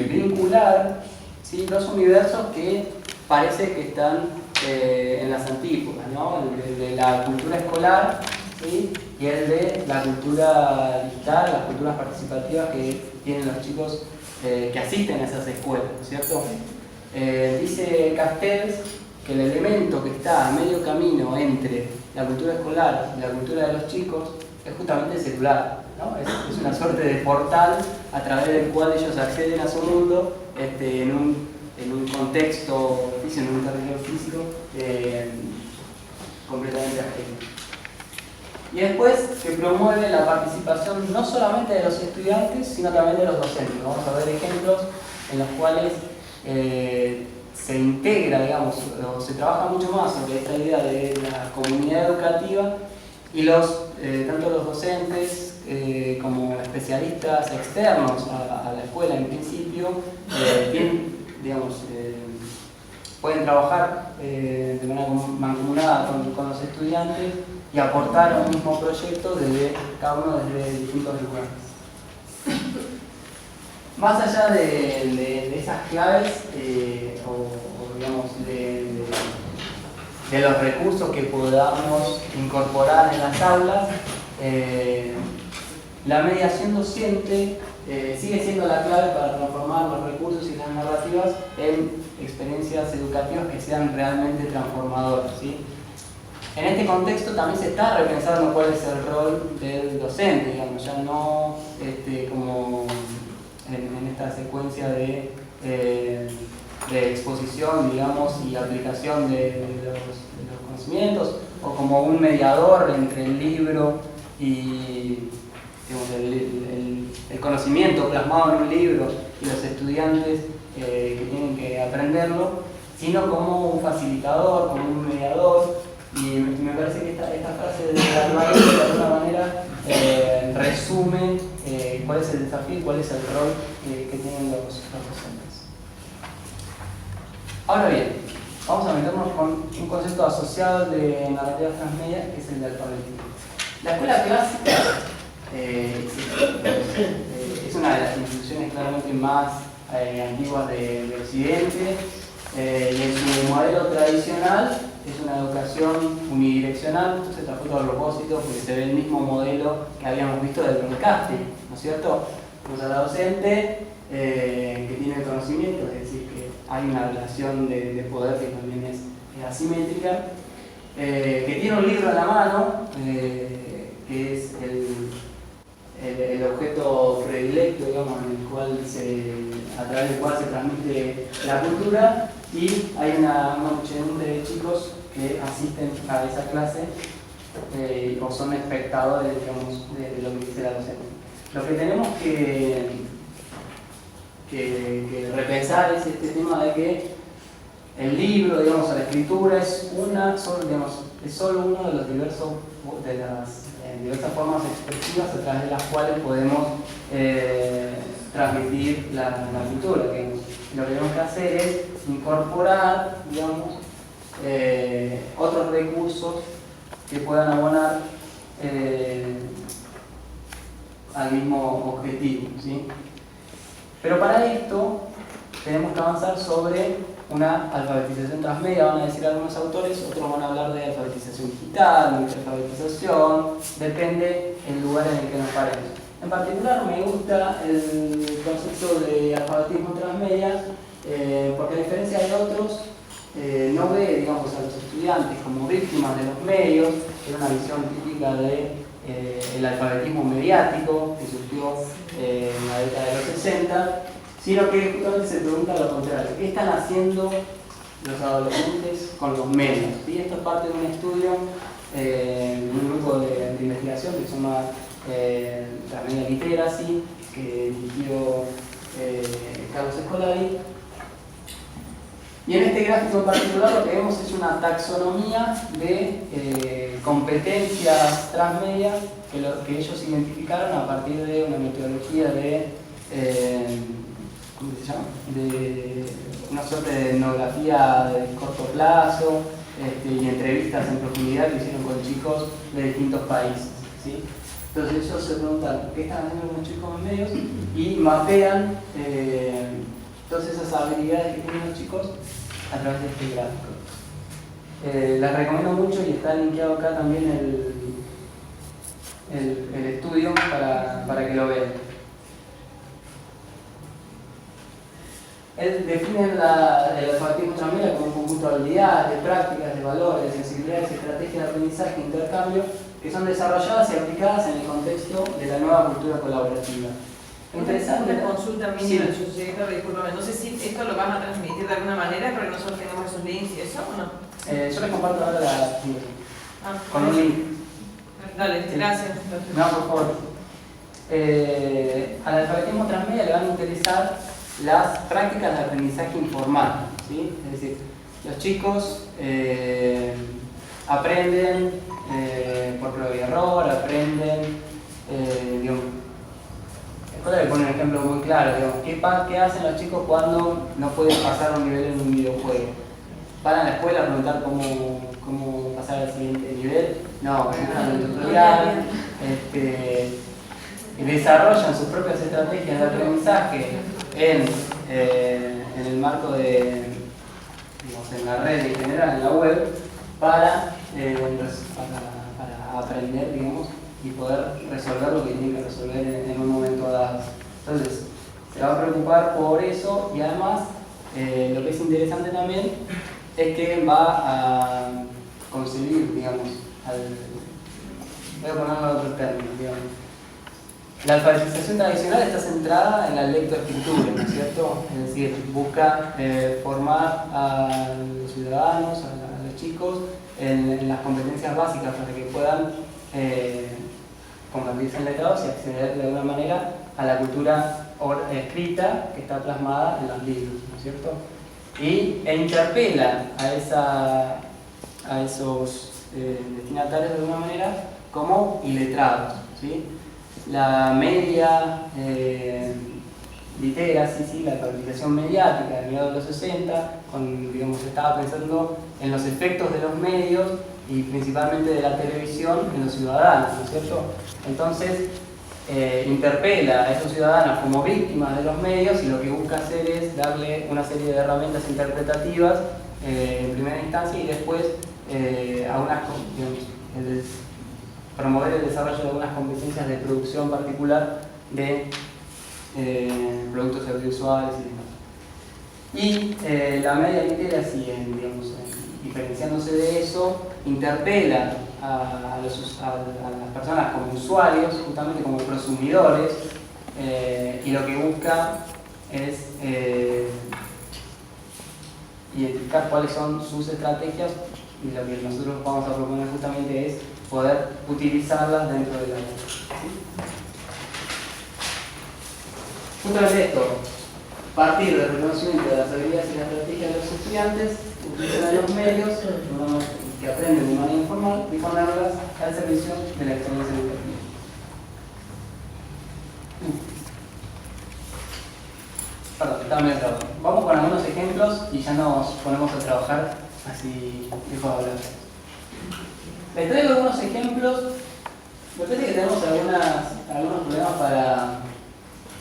vincular, ¿sí?, dos universos que parece que están en las antípodas, ¿no? El de la cultura escolar, ¿sí?, y el de la cultura digital, las culturas participativas que tienen los chicos que asisten a esas escuelas, ¿cierto? Dice Castells que el elemento que está a medio camino entre la cultura escolar y la cultura de los chicos es justamente el celular, ¿no? Es una suerte de portal a través del cual ellos acceden a su mundo en un contexto físico, en un territorio físico completamente ajeno. Y después, que promueve la participación no solamente de los estudiantes, sino también de los docentes. Vamos a ver ejemplos en los cuales se integra, digamos, o se trabaja mucho más sobre esta idea de la comunidad educativa y tanto los docentes como especialistas externos a la escuela en principio pueden trabajar de manera mancomunada con los estudiantes y aportar a un mismo proyecto desde cada uno desde distintos lugares. Más allá de esas claves o digamos de los recursos que podamos incorporar en las aulas, la mediación docente sigue siendo la clave para transformar los recursos y las narrativas en experiencias educativas que sean realmente transformadoras, ¿sí? En este contexto también se está repensando cuál es el rol del docente, digamos, ya no como en esta secuencia de exposición, digamos, y aplicación de los conocimientos, o como un mediador entre el libro y, digamos, el conocimiento plasmado en un libro y los estudiantes que tienen que aprenderlo, sino como un facilitador, como un mediador. Y me parece que esta frase de la de alguna manera resume cuál es el desafío y cuál es el rol que tienen los docentes. Ahora bien, vamos a meternos con un concepto asociado de narrativas transmedia, que es el de alfabetismo. La escuela clásica es una de las instituciones claramente más antiguas de Occidente, y en su modelo tradicional es una educación unidireccional. Esto se trazó a propósito porque se ve el mismo modelo que habíamos visto del broadcasting, ¿no es cierto? Usa la docente que tiene el conocimiento, es decir, que hay una relación de poder que también es asimétrica, que tiene un libro en la mano, que es el objeto predilecto, digamos, a través del cual se transmite la cultura, y hay una muchedumbre de chicos que asisten a esa clase o son espectadores, digamos, de lo que dice la docente. Lo que tenemos que repensar es este tema de que el libro, digamos, la escritura es solo uno de las diversas formas expresivas a través de las cuales podemos transmitir la cultura. Lo que tenemos que hacer es incorporar, digamos, otros recursos que puedan abonar al mismo objetivo, ¿sí? Pero para esto tenemos que avanzar sobre una alfabetización transmedia. Van a decir algunos autores, otros van a hablar de alfabetización digital, microalfabetización, depende el lugar en el que nos paremos. En particular me gusta el concepto de alfabetismo transmedia porque a diferencia de otros no ve, digamos, a los estudiantes como víctimas de los medios, que era una visión típica de el alfabetismo mediático que surgió en la década de los 60, sino que justamente se pregunta lo contrario: ¿qué están haciendo los adolescentes con los medios? ¿Sí? Esto es parte de un estudio de un grupo de investigación que se llama Transmedia Literacy, que dirigió Carlos Escolari. Y en este gráfico en particular lo que vemos es una taxonomía de competencias transmedia que ellos identificaron a partir de una metodología de, ¿cómo se llama?, de una suerte de etnografía de corto plazo y entrevistas en profundidad que hicieron con chicos de distintos países, ¿sí? Entonces ellos se preguntan qué están haciendo los chicos en medios y mapean todas esas habilidades que tienen los chicos a través de este gráfico. Les recomiendo mucho y está linkeado acá también el estudio para que lo vean. Definen el alfabetismo transmedia como un conjunto de habilidades, de prácticas, de valores, de sensibilidades, estrategias de aprendizaje e intercambio que son desarrolladas y aplicadas en el contexto de la nueva cultura colaborativa. Interesante. Una consulta mínima, Sí. discúlpame, no sé si esto lo vas a transmitir de alguna manera para que nosotros tengamos esos links y eso o no. Yo les comparto ahora con un link. Dale, gracias. No, por favor. Al alfabetismo transmedia le van a interesar las prácticas de aprendizaje informal, ¿sí? Es decir, los chicos aprenden por prueba y error, aprenden, digamos, le pone un ejemplo muy claro, digamos, ¿qué hacen los chicos cuando no pueden pasar un nivel en un videojuego? ¿Van a la escuela a preguntar cómo pasar al siguiente nivel? No, buscan el tutorial, y desarrollan sus propias estrategias de aprendizaje en el marco de, digamos, en la red en general, en la web, para aprender, digamos, y poder resolver lo que tienen que resolver en un momento dado. Entonces, se va a preocupar por eso y además lo que es interesante también es que va a conseguir, digamos, voy a ponerlo en otros términos, digamos. La alfabetización tradicional está centrada en la lectoescritura, ¿no es cierto? Es decir, busca formar a los ciudadanos, a los chicos, en las competencias básicas para que puedan convertirse en letrados y acceder de alguna manera a la cultura escrita que está plasmada en los libros, ¿no es cierto? E interpela a esos destinatarios de alguna manera como iletrados, ¿sí? La media literacy, ¿sí? La alfabetización mediática de mediados de los 60, digamos, estaba pensando en los efectos de los medios y principalmente de la televisión en los ciudadanos, ¿no es cierto? Entonces, interpela a esos ciudadanos como víctimas de los medios y lo que busca hacer es darle una serie de herramientas interpretativas en primera instancia y después promover el desarrollo de algunas competencias de producción particular de productos audiovisuales y demás. Y la media literacy, digamos, diferenciándose de eso, interpela a las personas como usuarios, justamente como prosumidores, y lo que busca es identificar cuáles son sus estrategias y lo que nosotros vamos a proponer justamente es poder utilizarlas dentro de la red. ¿Sí? Justamente esto, partir del reconocimiento de las habilidades y las estrategias de los estudiantes, utilizar los medios que aprenden de manera informal y ponerlas al servicio de la experiencia educativa. Perdón, estaba medio trabado. Vamos con algunos ejemplos y ya nos ponemos a trabajar, así dejo de hablar. Les traigo algunos ejemplos. Me parece que tenemos algunos problemas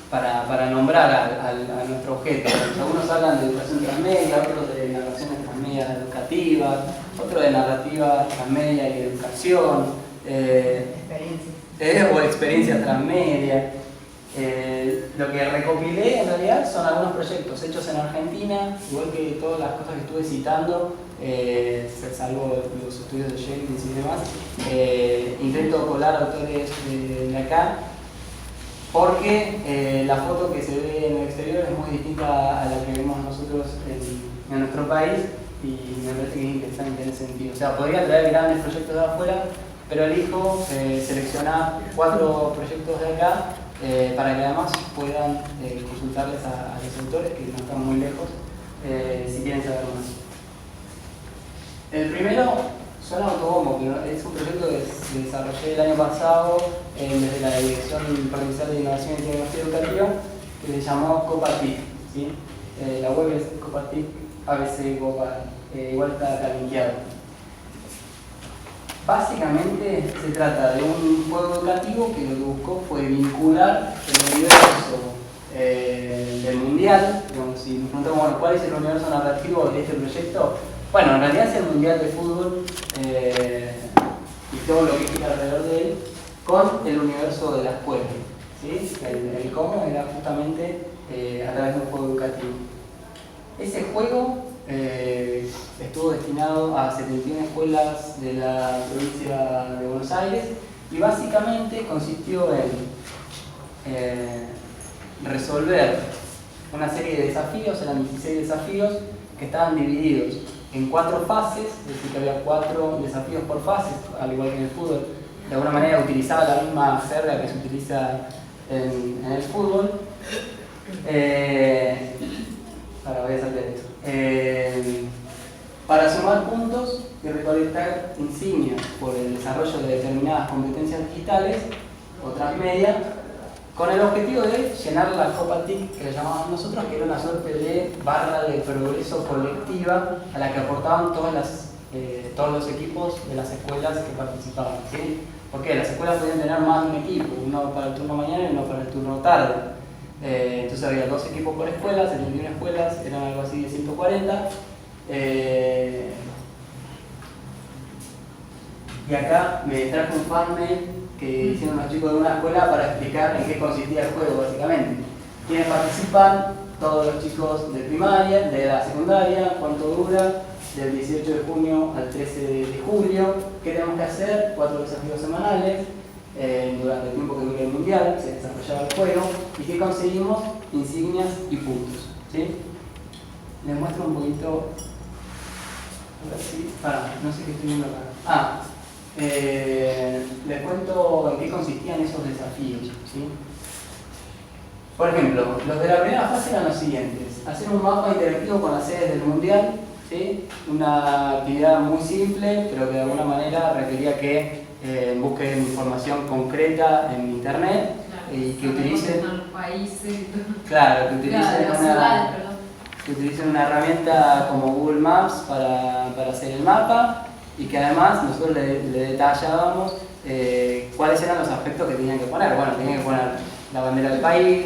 para nombrar a nuestro objeto. Algunos hablan de educación transmedia, otros de narraciones transmedias educativas, otros de narrativa transmedia y educación, o experiencia transmedia. Lo que recopilé en realidad son algunos proyectos hechos en Argentina, igual que todas las cosas que estuve citando, salvo los estudios de Jenkins y demás. Intento colar autores de acá, porque la foto que se ve en el exterior es muy distinta a la que vemos nosotros en nuestro país, y me parece que es interesante en ese sentido. O sea, podría traer grandes proyectos de afuera, pero elijo seleccionar 4 proyectos de acá para que además puedan consultarles a los autores que no están muy lejos si quieren saber más. El primero suena autobombo, pero es un proyecto que desarrollé el año pasado desde la Dirección Provincial de Innovación y Tecnología Educativa, que se llamó CopaTIC, ¿sí? La web es CopaTIC, ABC Copa, igual está acá linkeado. Básicamente se trata de un juego educativo que lo que buscó fue vincular el universo del mundial. Digamos, si nos preguntamos, bueno, ¿cuál es el universo narrativo de este proyecto? Bueno, en realidad es el mundial de fútbol y todo lo que gira alrededor de él, con el universo de la escuela, ¿sí? El cómo era justamente a través de un juego educativo. Ese juego estuvo destinado a 71 escuelas de la provincia de Buenos Aires y básicamente consistió en resolver una serie de desafíos, eran 16 desafíos que estaban divididos en 4 fases, es decir, que había 4 desafíos por fase, al igual que en el fútbol. De alguna manera utilizaba la misma jerga que se utiliza en el fútbol. Ahora voy a saltar esto. Para sumar puntos y recolectar insignias por el desarrollo de determinadas competencias digitales o transmedia, con el objetivo de llenar la Copa TIC, que le llamamos nosotros, que era una suerte de barra de progreso colectiva a la que aportaban todos los equipos de las escuelas que participaban, ¿sí? Porque las escuelas podían tener más de un equipo, uno para el turno mañana y uno para el turno tarde. Entonces había 2 equipos por escuela, 71 escuelas, eran algo así de 140. Y acá me traje un fanmail que hicieron los chicos de una escuela para explicar en qué consistía el juego, básicamente. Quienes participan, todos los chicos de primaria, de la secundaria, cuánto dura, del 18 de junio al 13 de julio, qué tenemos que hacer, 4 desafíos semanales, durante el tiempo que dure el mundial, se desarrollaba el juego, y qué conseguimos, insignias y puntos, ¿sí? Les muestro un poquito, ahora sí, no sé qué estoy viendo acá. Les cuento en qué consistían esos desafíos, ¿sí? Por ejemplo, los de la primera fase eran los siguientes: hacer un mapa interactivo con las sedes del mundial, ¿sí? Una actividad muy simple, pero que de alguna manera requería que busquen información concreta en internet, y que utilicen que utilicen una herramienta como Google Maps para hacer el mapa, y que además nosotros le detallábamos cuáles eran los aspectos que tenían que poner. Bueno, tenían que poner la bandera del país,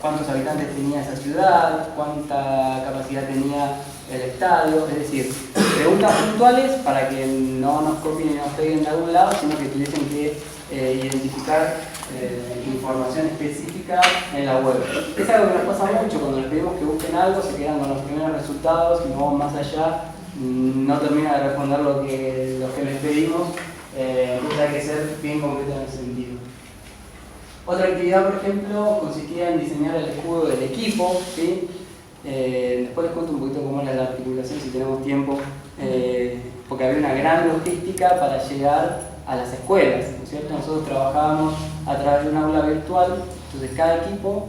cuántos habitantes tenía esa ciudad, cuánta capacidad tenía el estadio, es decir, preguntas puntuales para que no nos copien y nos peguen de algún lado, sino que tuviesen que identificar información específica en la web. Es algo que nos pasa mucho cuando les pedimos que busquen algo, se quedan con los primeros resultados y no vamos más allá, no termina de responder lo que les pedimos, entonces hay que ser bien concreto en ese sentido. Otra actividad, por ejemplo, consistía en diseñar el escudo del equipo, ¿sí? Después les cuento un poquito cómo era la articulación si tenemos tiempo, porque había una gran logística para llegar a las escuelas, ¿no es cierto? Nosotros trabajábamos a través de un aula virtual, entonces cada equipo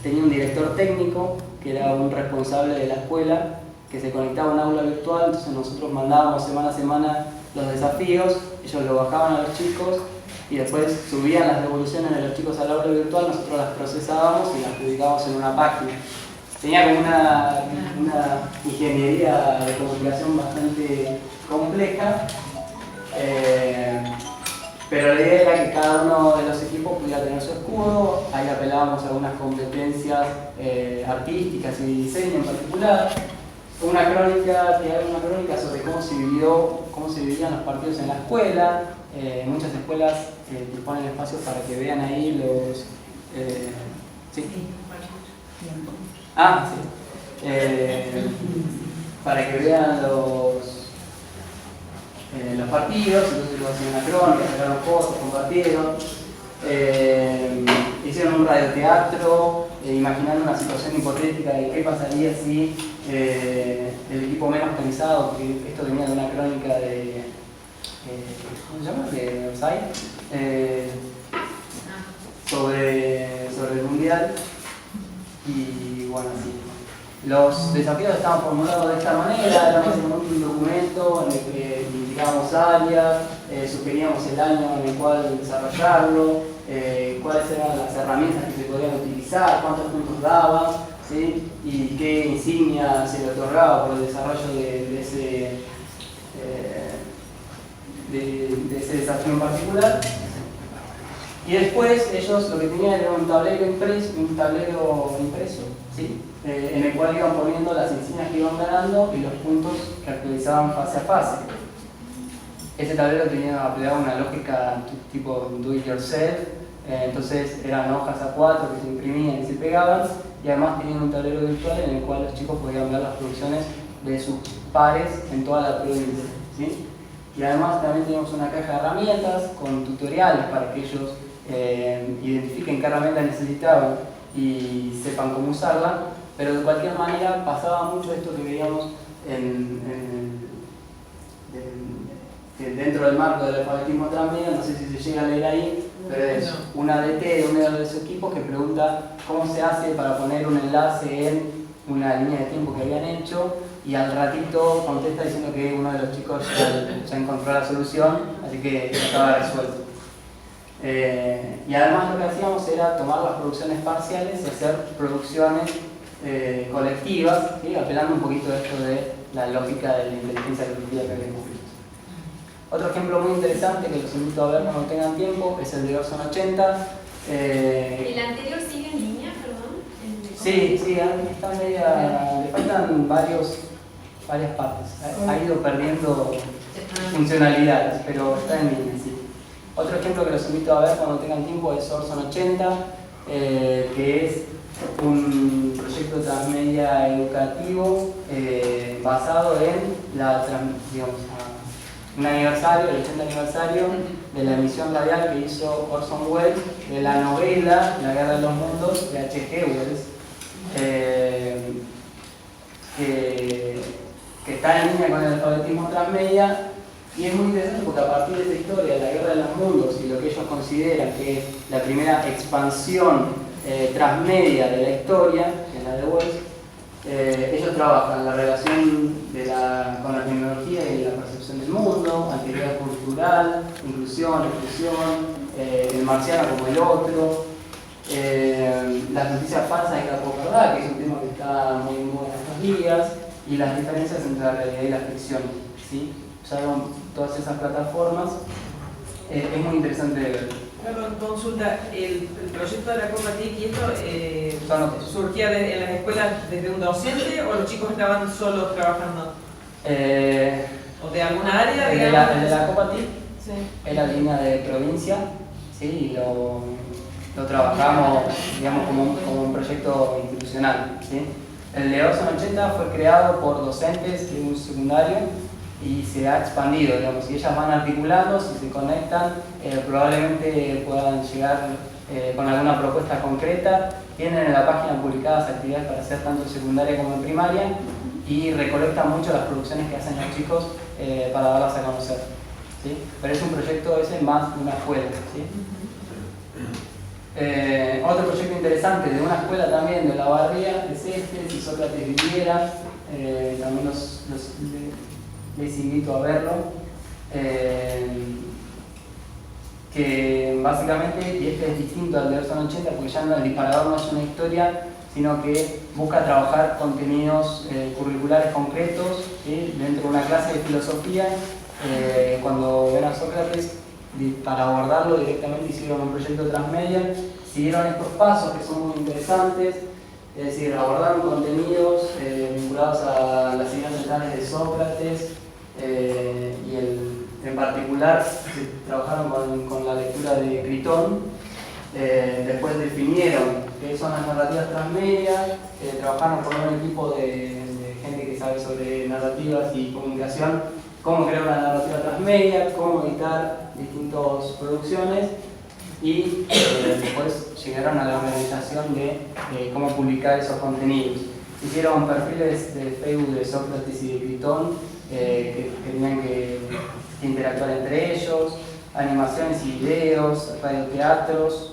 tenía un director técnico, que era un responsable de la escuela, que se conectaba a un aula virtual, entonces nosotros mandábamos semana a semana los desafíos, ellos lo bajaban a los chicos y después subían las devoluciones de los chicos al aula virtual, nosotros las procesábamos y las publicábamos en una página. Tenía como una ingeniería de comunicación bastante compleja, pero la idea era que cada uno de los equipos pudiera tener su escudo. Ahí apelábamos a algunas competencias artísticas y diseño en particular. Una crónica sobre cómo se vivían los partidos en la escuela. Muchas escuelas disponen espacios para que vean ahí los... ¿sí? Ah, sí. Para que vean los partidos, entonces lo hacen una crónica, sacaron fotos, compartieron. Hicieron un radioteatro, imaginando una situación hipotética de qué pasaría si el equipo menos pensado, que esto venía de una crónica de ¿cómo se llama? De Versailles, sobre el mundial. Y bueno, sí. Los desafíos estaban formulados de esta manera, éramos en un documento en el que indicábamos áreas, sugeríamos el año en el cual desarrollarlo, cuáles eran las herramientas que se podían utilizar, cuántos puntos daban, ¿sí? Y qué insignia se le otorgaba por el desarrollo de ese desafío en particular. Y después ellos lo que tenían era un tablero impreso, ¿sí? En el cual iban poniendo las insignias que iban ganando y los puntos que actualizaban fase a fase. Ese tablero tenía aplicado una lógica tipo do it yourself, entonces eran hojas A4 que se imprimían y se pegaban, y además tenían un tablero virtual en el cual los chicos podían ver las producciones de sus pares en toda la provincia, ¿sí? Y además también teníamos una caja de herramientas con tutoriales para que ellos identifiquen qué herramienta necesitaban y sepan cómo usarla, pero de cualquier manera pasaba mucho esto que veíamos dentro del marco del alfabetismo transmedia, no sé si se llega a leer ahí, pero es una DT de uno de los equipos que pregunta cómo se hace para poner un enlace en una línea de tiempo que habían hecho, y al ratito contesta diciendo que uno de los chicos ya encontró la solución, así que estaba resuelto. Y además lo que hacíamos era tomar las producciones parciales y hacer producciones colectivas, ¿sí? Apelando un poquito a esto de la lógica de la inteligencia colectiva que habíamos visto. Otro ejemplo muy interesante que los invito a ver cuando tengan tiempo es el de Orson 80. ¿El anterior sigue en línea, perdón? Sí, está media, le faltan varias partes. Ha ido perdiendo funcionalidades, pero está en línea, sí. Otro ejemplo que los invito a ver cuando tengan tiempo es Orson 80, que es un proyecto transmedia educativo basado en un aniversario, el 80 aniversario de la emisión radial que hizo Orson Welles de la novela La Guerra de los Mundos de H.G. Wells, que está en línea con el alfabetismo transmedia. Y es muy interesante porque a partir de esta historia de la Guerra de los Mundos y lo que ellos consideran que es la primera expansión transmedia de la historia, que es la de Wells, ellos trabajan la relación con la tecnología y la percepción del mundo, actividad cultural, inclusión, exclusión, el marciano como el otro, las noticias falsas y la posverdad, que es un tema que está muy en moda en estos días, y las diferencias entre la realidad y la ficción, ¿sí? Usaron todas esas plataformas. Es muy interesante de ver. Perdón, consulta, el proyecto de la Copa TIC y esto surgía en las escuelas desde un docente o los chicos estaban solos trabajando? ¿O de alguna área? El de la Copa TIC sí. Era línea de provincia, ¿sí? Y lo trabajamos, digamos, como un proyecto institucional, ¿sí? El de Orson 80 fue creado por docentes de un secundario y se ha expandido, digamos, si ellas van articulando, si se conectan, probablemente puedan llegar con alguna propuesta concreta. Tienen en la página publicadas actividades para hacer tanto en secundaria como en primaria y recolectan mucho las producciones que hacen los chicos para darlas a conocer, ¿sí? Pero es un proyecto ese más de una escuela, ¿sí? Otro proyecto interesante de una escuela también de La Barría es este, si Sócrates viviera, también les invito a verlo, que básicamente, y este es distinto al de Orson 80 porque ya no, el disparador no es una historia, sino que busca trabajar contenidos curriculares concretos, ¿sí? Dentro de una clase de filosofía. Cuando ven a Sócrates, para abordarlo directamente hicieron un proyecto transmedia, siguieron estos pasos que son muy interesantes, es decir, abordaron contenidos vinculados a las ideas centrales de Sócrates y el En particular, trabajaron con la lectura de Critón, después definieron qué son las narrativas transmedias, trabajaron con un equipo de gente que sabe sobre narrativas y comunicación, cómo crear una narrativa transmedia, cómo editar distintas producciones y después llegaron a la organización de cómo publicar esos contenidos. Hicieron perfiles de Facebook de Sócrates y de Critón que tenían que interactuar entre ellos, animaciones y videos, radioteatros,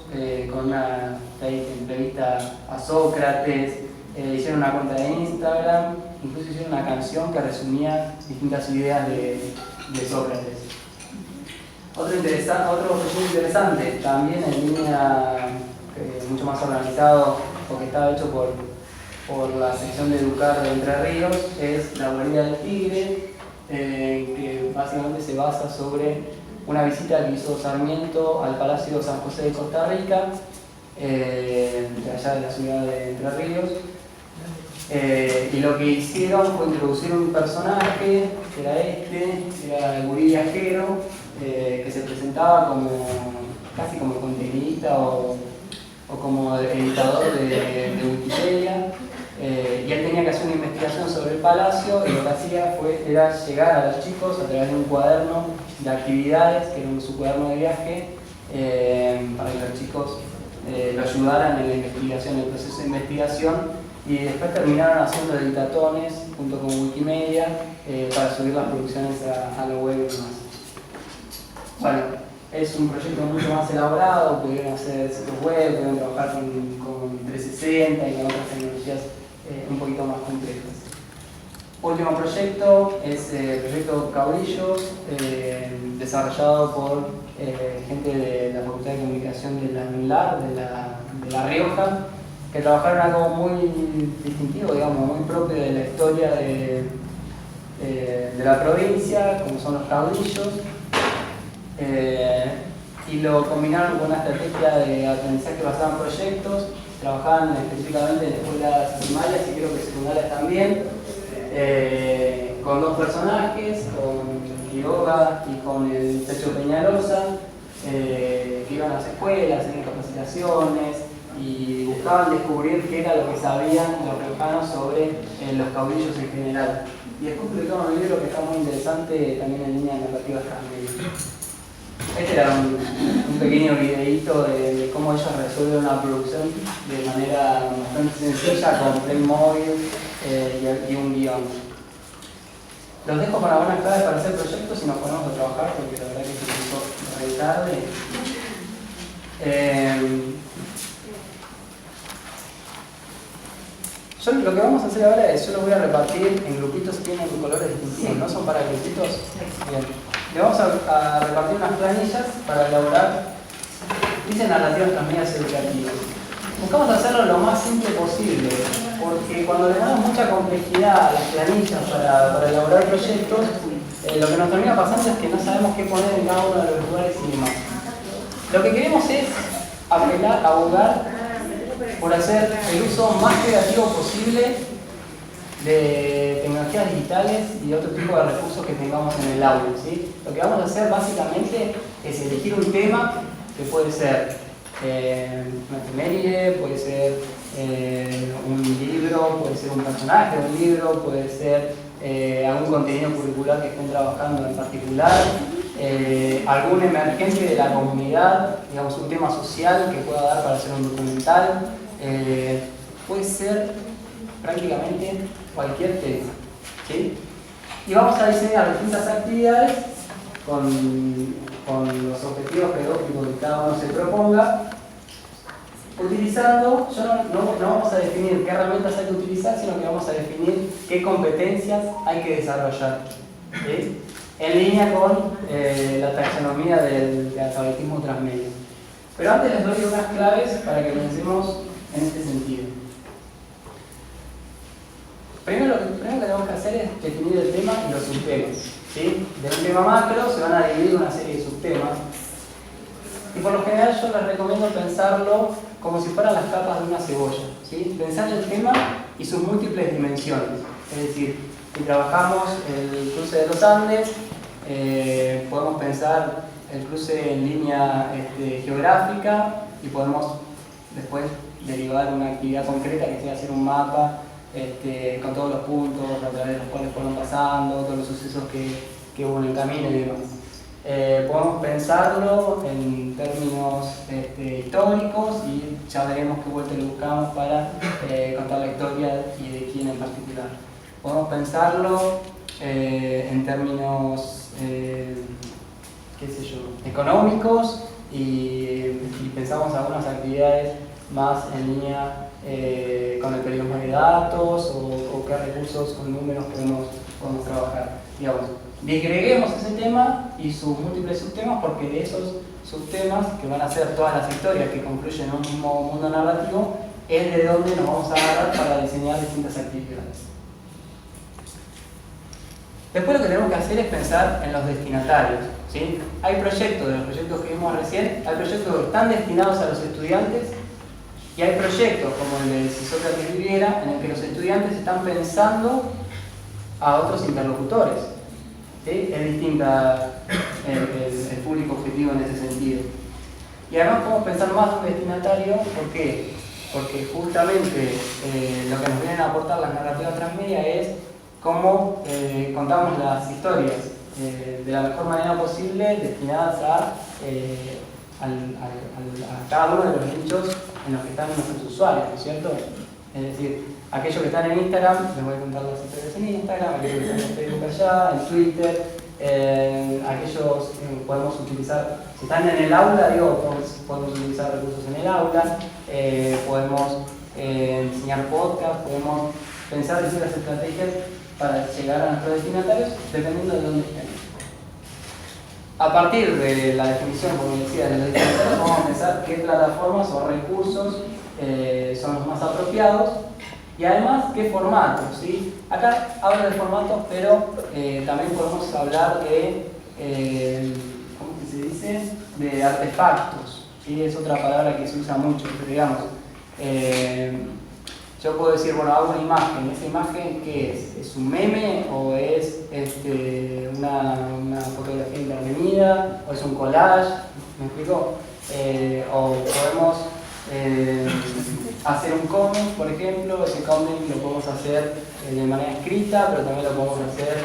con una entrevista a Sócrates, hicieron una cuenta de Instagram, incluso hicieron una canción que resumía distintas ideas de Sócrates. Otro proyecto interesante, también en línea mucho más organizado, porque estaba hecho por la sección de Educar de Entre Ríos, es La Guarida del Tigre, que básicamente se basa sobre una visita que hizo Sarmiento al Palacio San José de Costa Rica, de allá de la ciudad de Entre Ríos. Y lo que hicieron fue introducir un personaje, que era el gurí viajero, que se presentaba casi como contenido o como editador de Wikipedia. Y él tenía que hacer una investigación sobre el palacio y lo que hacía era llegar a los chicos a través de un cuaderno de actividades, que era su cuaderno de viaje, para que los chicos lo ayudaran en la investigación, en el proceso de investigación, y después terminaron haciendo editatones junto con Wikimedia para subir las producciones a la web y demás. Bueno, es un proyecto mucho más elaborado, pudieron hacer sitios web, pudieron trabajar con 360 y con otras tecnologías un poquito más complejas. Último proyecto es el proyecto Caudillos, desarrollado por gente de la Facultad de Comunicación de la UNLAR, de La Rioja, que trabajaron algo muy distintivo, digamos, muy propio de la historia de la provincia, como son los caudillos, y lo combinaron con una estrategia de aprendizaje basada en proyectos. Trabajaban específicamente en escuelas primarias y creo que secundarias también, con dos personajes, con Quiroga y con el Techo Peñalosa, que iban a las escuelas, hacían capacitaciones y buscaban descubrir qué era lo que sabían los riojanos sobre los caudillos en general. Y después publicaron un libro que está muy interesante también en línea de narrativas transmedias. Este era un pequeño videíto de cómo ellos resuelven una producción de manera bastante sencilla con Playmobil y un guión. Los dejo con algunas claves para hacer proyectos y nos ponemos a trabajar porque la verdad que se hizo re tarde. Lo que vamos a hacer ahora es, yo lo voy a repartir en grupitos que tienen colores distintivos, ¿no? Son para grupitos. Bien. Le vamos a repartir unas planillas para elaborar, dice narrativas transmedias educativas. Buscamos hacerlo lo más simple posible, porque cuando le damos mucha complejidad a las planillas para elaborar proyectos, lo que nos termina pasando es que no sabemos qué poner en cada uno de los lugares y demás. Lo que queremos es apelar, abogar por hacer el uso más creativo posible de tecnologías digitales y otro tipo de recursos que tengamos en el aula, ¿sí? Lo que vamos a hacer básicamente es elegir un tema que puede ser una efeméride, puede ser un libro, puede ser un personaje de un libro, puede ser algún contenido curricular que estén trabajando en particular, algún emergente de la comunidad, digamos un tema social que pueda dar para hacer un documental, puede ser prácticamente cualquier tema, ¿sí? Y vamos a diseñar distintas actividades con los objetivos pedagógicos que cada uno se proponga, utilizando, no vamos a definir qué herramientas hay que utilizar, sino que vamos a definir qué competencias hay que desarrollar, ¿sí? En línea con la taxonomía del alfabetismo transmedia. Pero antes les doy unas claves para que pensemos en este sentido. Primero, lo que tenemos que hacer es definir el tema y los subtemas, ¿sí? De un tema macro se van a dividir una serie de subtemas. Y por lo general yo les recomiendo pensarlo como si fueran las capas de una cebolla, ¿sí? Pensar el tema y sus múltiples dimensiones. Es decir, si trabajamos el cruce de los Andes, podemos pensar el cruce en línea geográfica y podemos después derivar una actividad concreta que sea hacer un mapa con todos los puntos a través de los cuales fueron pasando, todos los sucesos que hubo en el camino y demás. Podemos pensarlo en términos históricos y ya veremos qué vuelta le buscamos para contar la historia y de quién en particular. Podemos pensarlo en términos qué sé yo, económicos y pensamos algunas actividades más en línea con el periodismo de datos o qué recursos con números podemos trabajar. Digamos, disgreguemos ese tema y sus múltiples subtemas, porque de esos subtemas, que van a ser todas las historias que concluyen en un mismo mundo narrativo, es de donde nos vamos a agarrar para diseñar distintas actividades. Después lo que tenemos que hacer es pensar en los destinatarios, ¿sí? Hay proyectos, de los proyectos que vimos recién, hay proyectos que están destinados a los estudiantes y hay proyectos como el de Si Sócrates viviera, en el que los estudiantes están pensando a otros interlocutores, ¿sí? Es distinta el público objetivo en ese sentido. Y además podemos pensar más en un destinatario, ¿por qué? Porque justamente lo que nos vienen a aportar las narrativas transmedia es cómo contamos las historias de la mejor manera posible, destinadas a cada uno de los nichos en los que están nuestros usuarios, ¿no es cierto? Es decir, aquellos que están en Instagram, les voy a contar las historias en Instagram, aquellos que están en Facebook allá, en Twitter, aquellos podemos utilizar, si están en el aula, podemos utilizar recursos en el aula, podemos enseñar podcast, podemos pensar distintas estrategias para llegar a nuestros destinatarios dependiendo de dónde estén. A partir de la definición, como decía, de los destinatarios, vamos a pensar qué plataformas o recursos son los más apropiados y además qué formatos, ¿sí? Acá hablo de formatos, pero también podemos hablar de, ¿cómo que se dice? De artefactos, ¿sí? Es otra palabra que se usa mucho, pero digamos, yo puedo decir, bueno, hago una imagen. ¿Esa imagen qué es? ¿Es un meme o es una fotografía intervenida? ¿O es un collage? ¿Me explico? O podemos hacer un cómic, por ejemplo. Ese cómic lo podemos hacer de manera escrita, pero también lo podemos hacer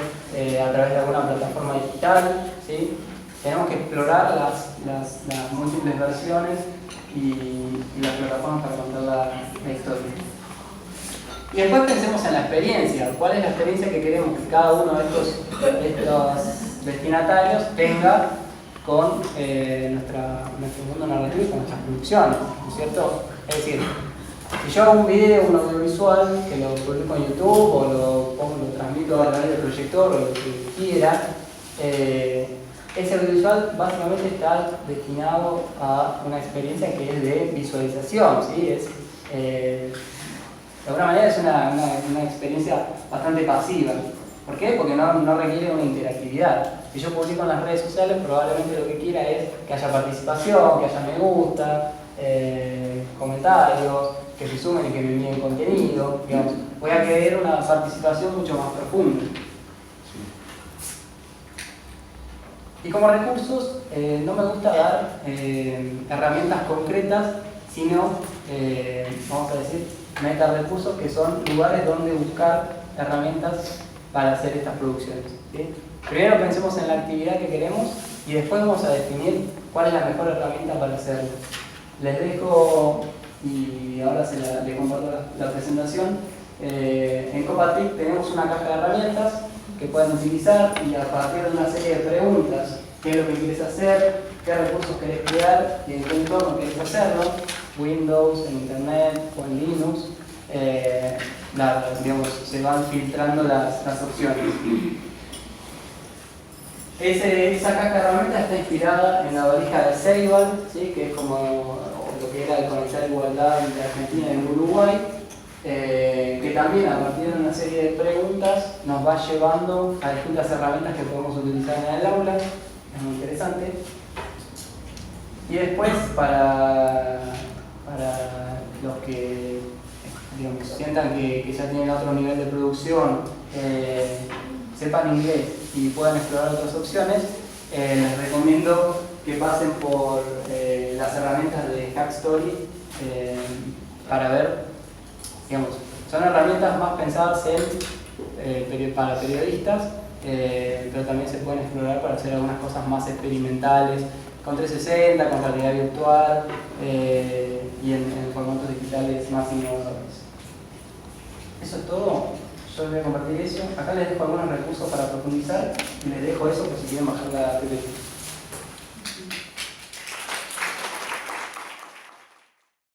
a través de alguna plataforma digital, ¿sí? Tenemos que explorar las múltiples versiones y las plataformas para contar la historia. Y después pensemos en la experiencia. ¿Cuál es la experiencia que queremos que cada uno de estos destinatarios tenga con nuestro mundo narrativo y con nuestras producciones? ¿No es cierto? Es decir, si yo hago un video, un audiovisual, que lo publico en YouTube o lo transmito a través del proyector o lo que quiera, ese audiovisual básicamente está destinado a una experiencia que es de visualización, ¿sí? De alguna manera es una experiencia bastante pasiva. ¿Por qué? Porque no requiere una interactividad. Si yo publico en las redes sociales, probablemente lo que quiera es que haya participación, que haya me gusta, comentarios, que se sumen y que me envíen contenido. Digamos, voy a querer una participación mucho más profunda. Y como recursos, no me gusta dar herramientas concretas, sino, vamos a decir, meta-recursos, que son lugares donde buscar herramientas para hacer estas producciones, ¿sí? Primero pensemos en la actividad que queremos y después vamos a definir cuál es la mejor herramienta para hacerlo. Les dejo, y ahora les comparto la presentación. En Copatrick tenemos una caja de herramientas que pueden utilizar y a partir de una serie de preguntas: ¿qué es lo que quieres hacer? ¿Qué recursos querés crear? ¿Y en qué entorno querés hacerlo? Windows, en Internet o en Linux, digamos, se van filtrando las opciones. Esa caja de herramientas está inspirada en la valija de Ceibal, ¿sí? Que es como lo que era el Conectar Igualdad entre Argentina y Uruguay, que también a partir de una serie de preguntas nos va llevando a distintas herramientas que podemos utilizar en el aula. Es muy interesante. Y después, para los que, digamos, sientan que ya tienen otro nivel de producción, sepan inglés y puedan explorar otras opciones, les recomiendo que pasen por las herramientas de Hackstory para ver, digamos, son herramientas más pensadas para periodistas, pero también se pueden explorar para hacer algunas cosas más experimentales, con 360, con realidad virtual y en formatos digitales más innovadores. Eso es todo. Yo voy a compartir eso. Acá les dejo algunos recursos para profundizar y les dejo eso por si quieren bajar la app.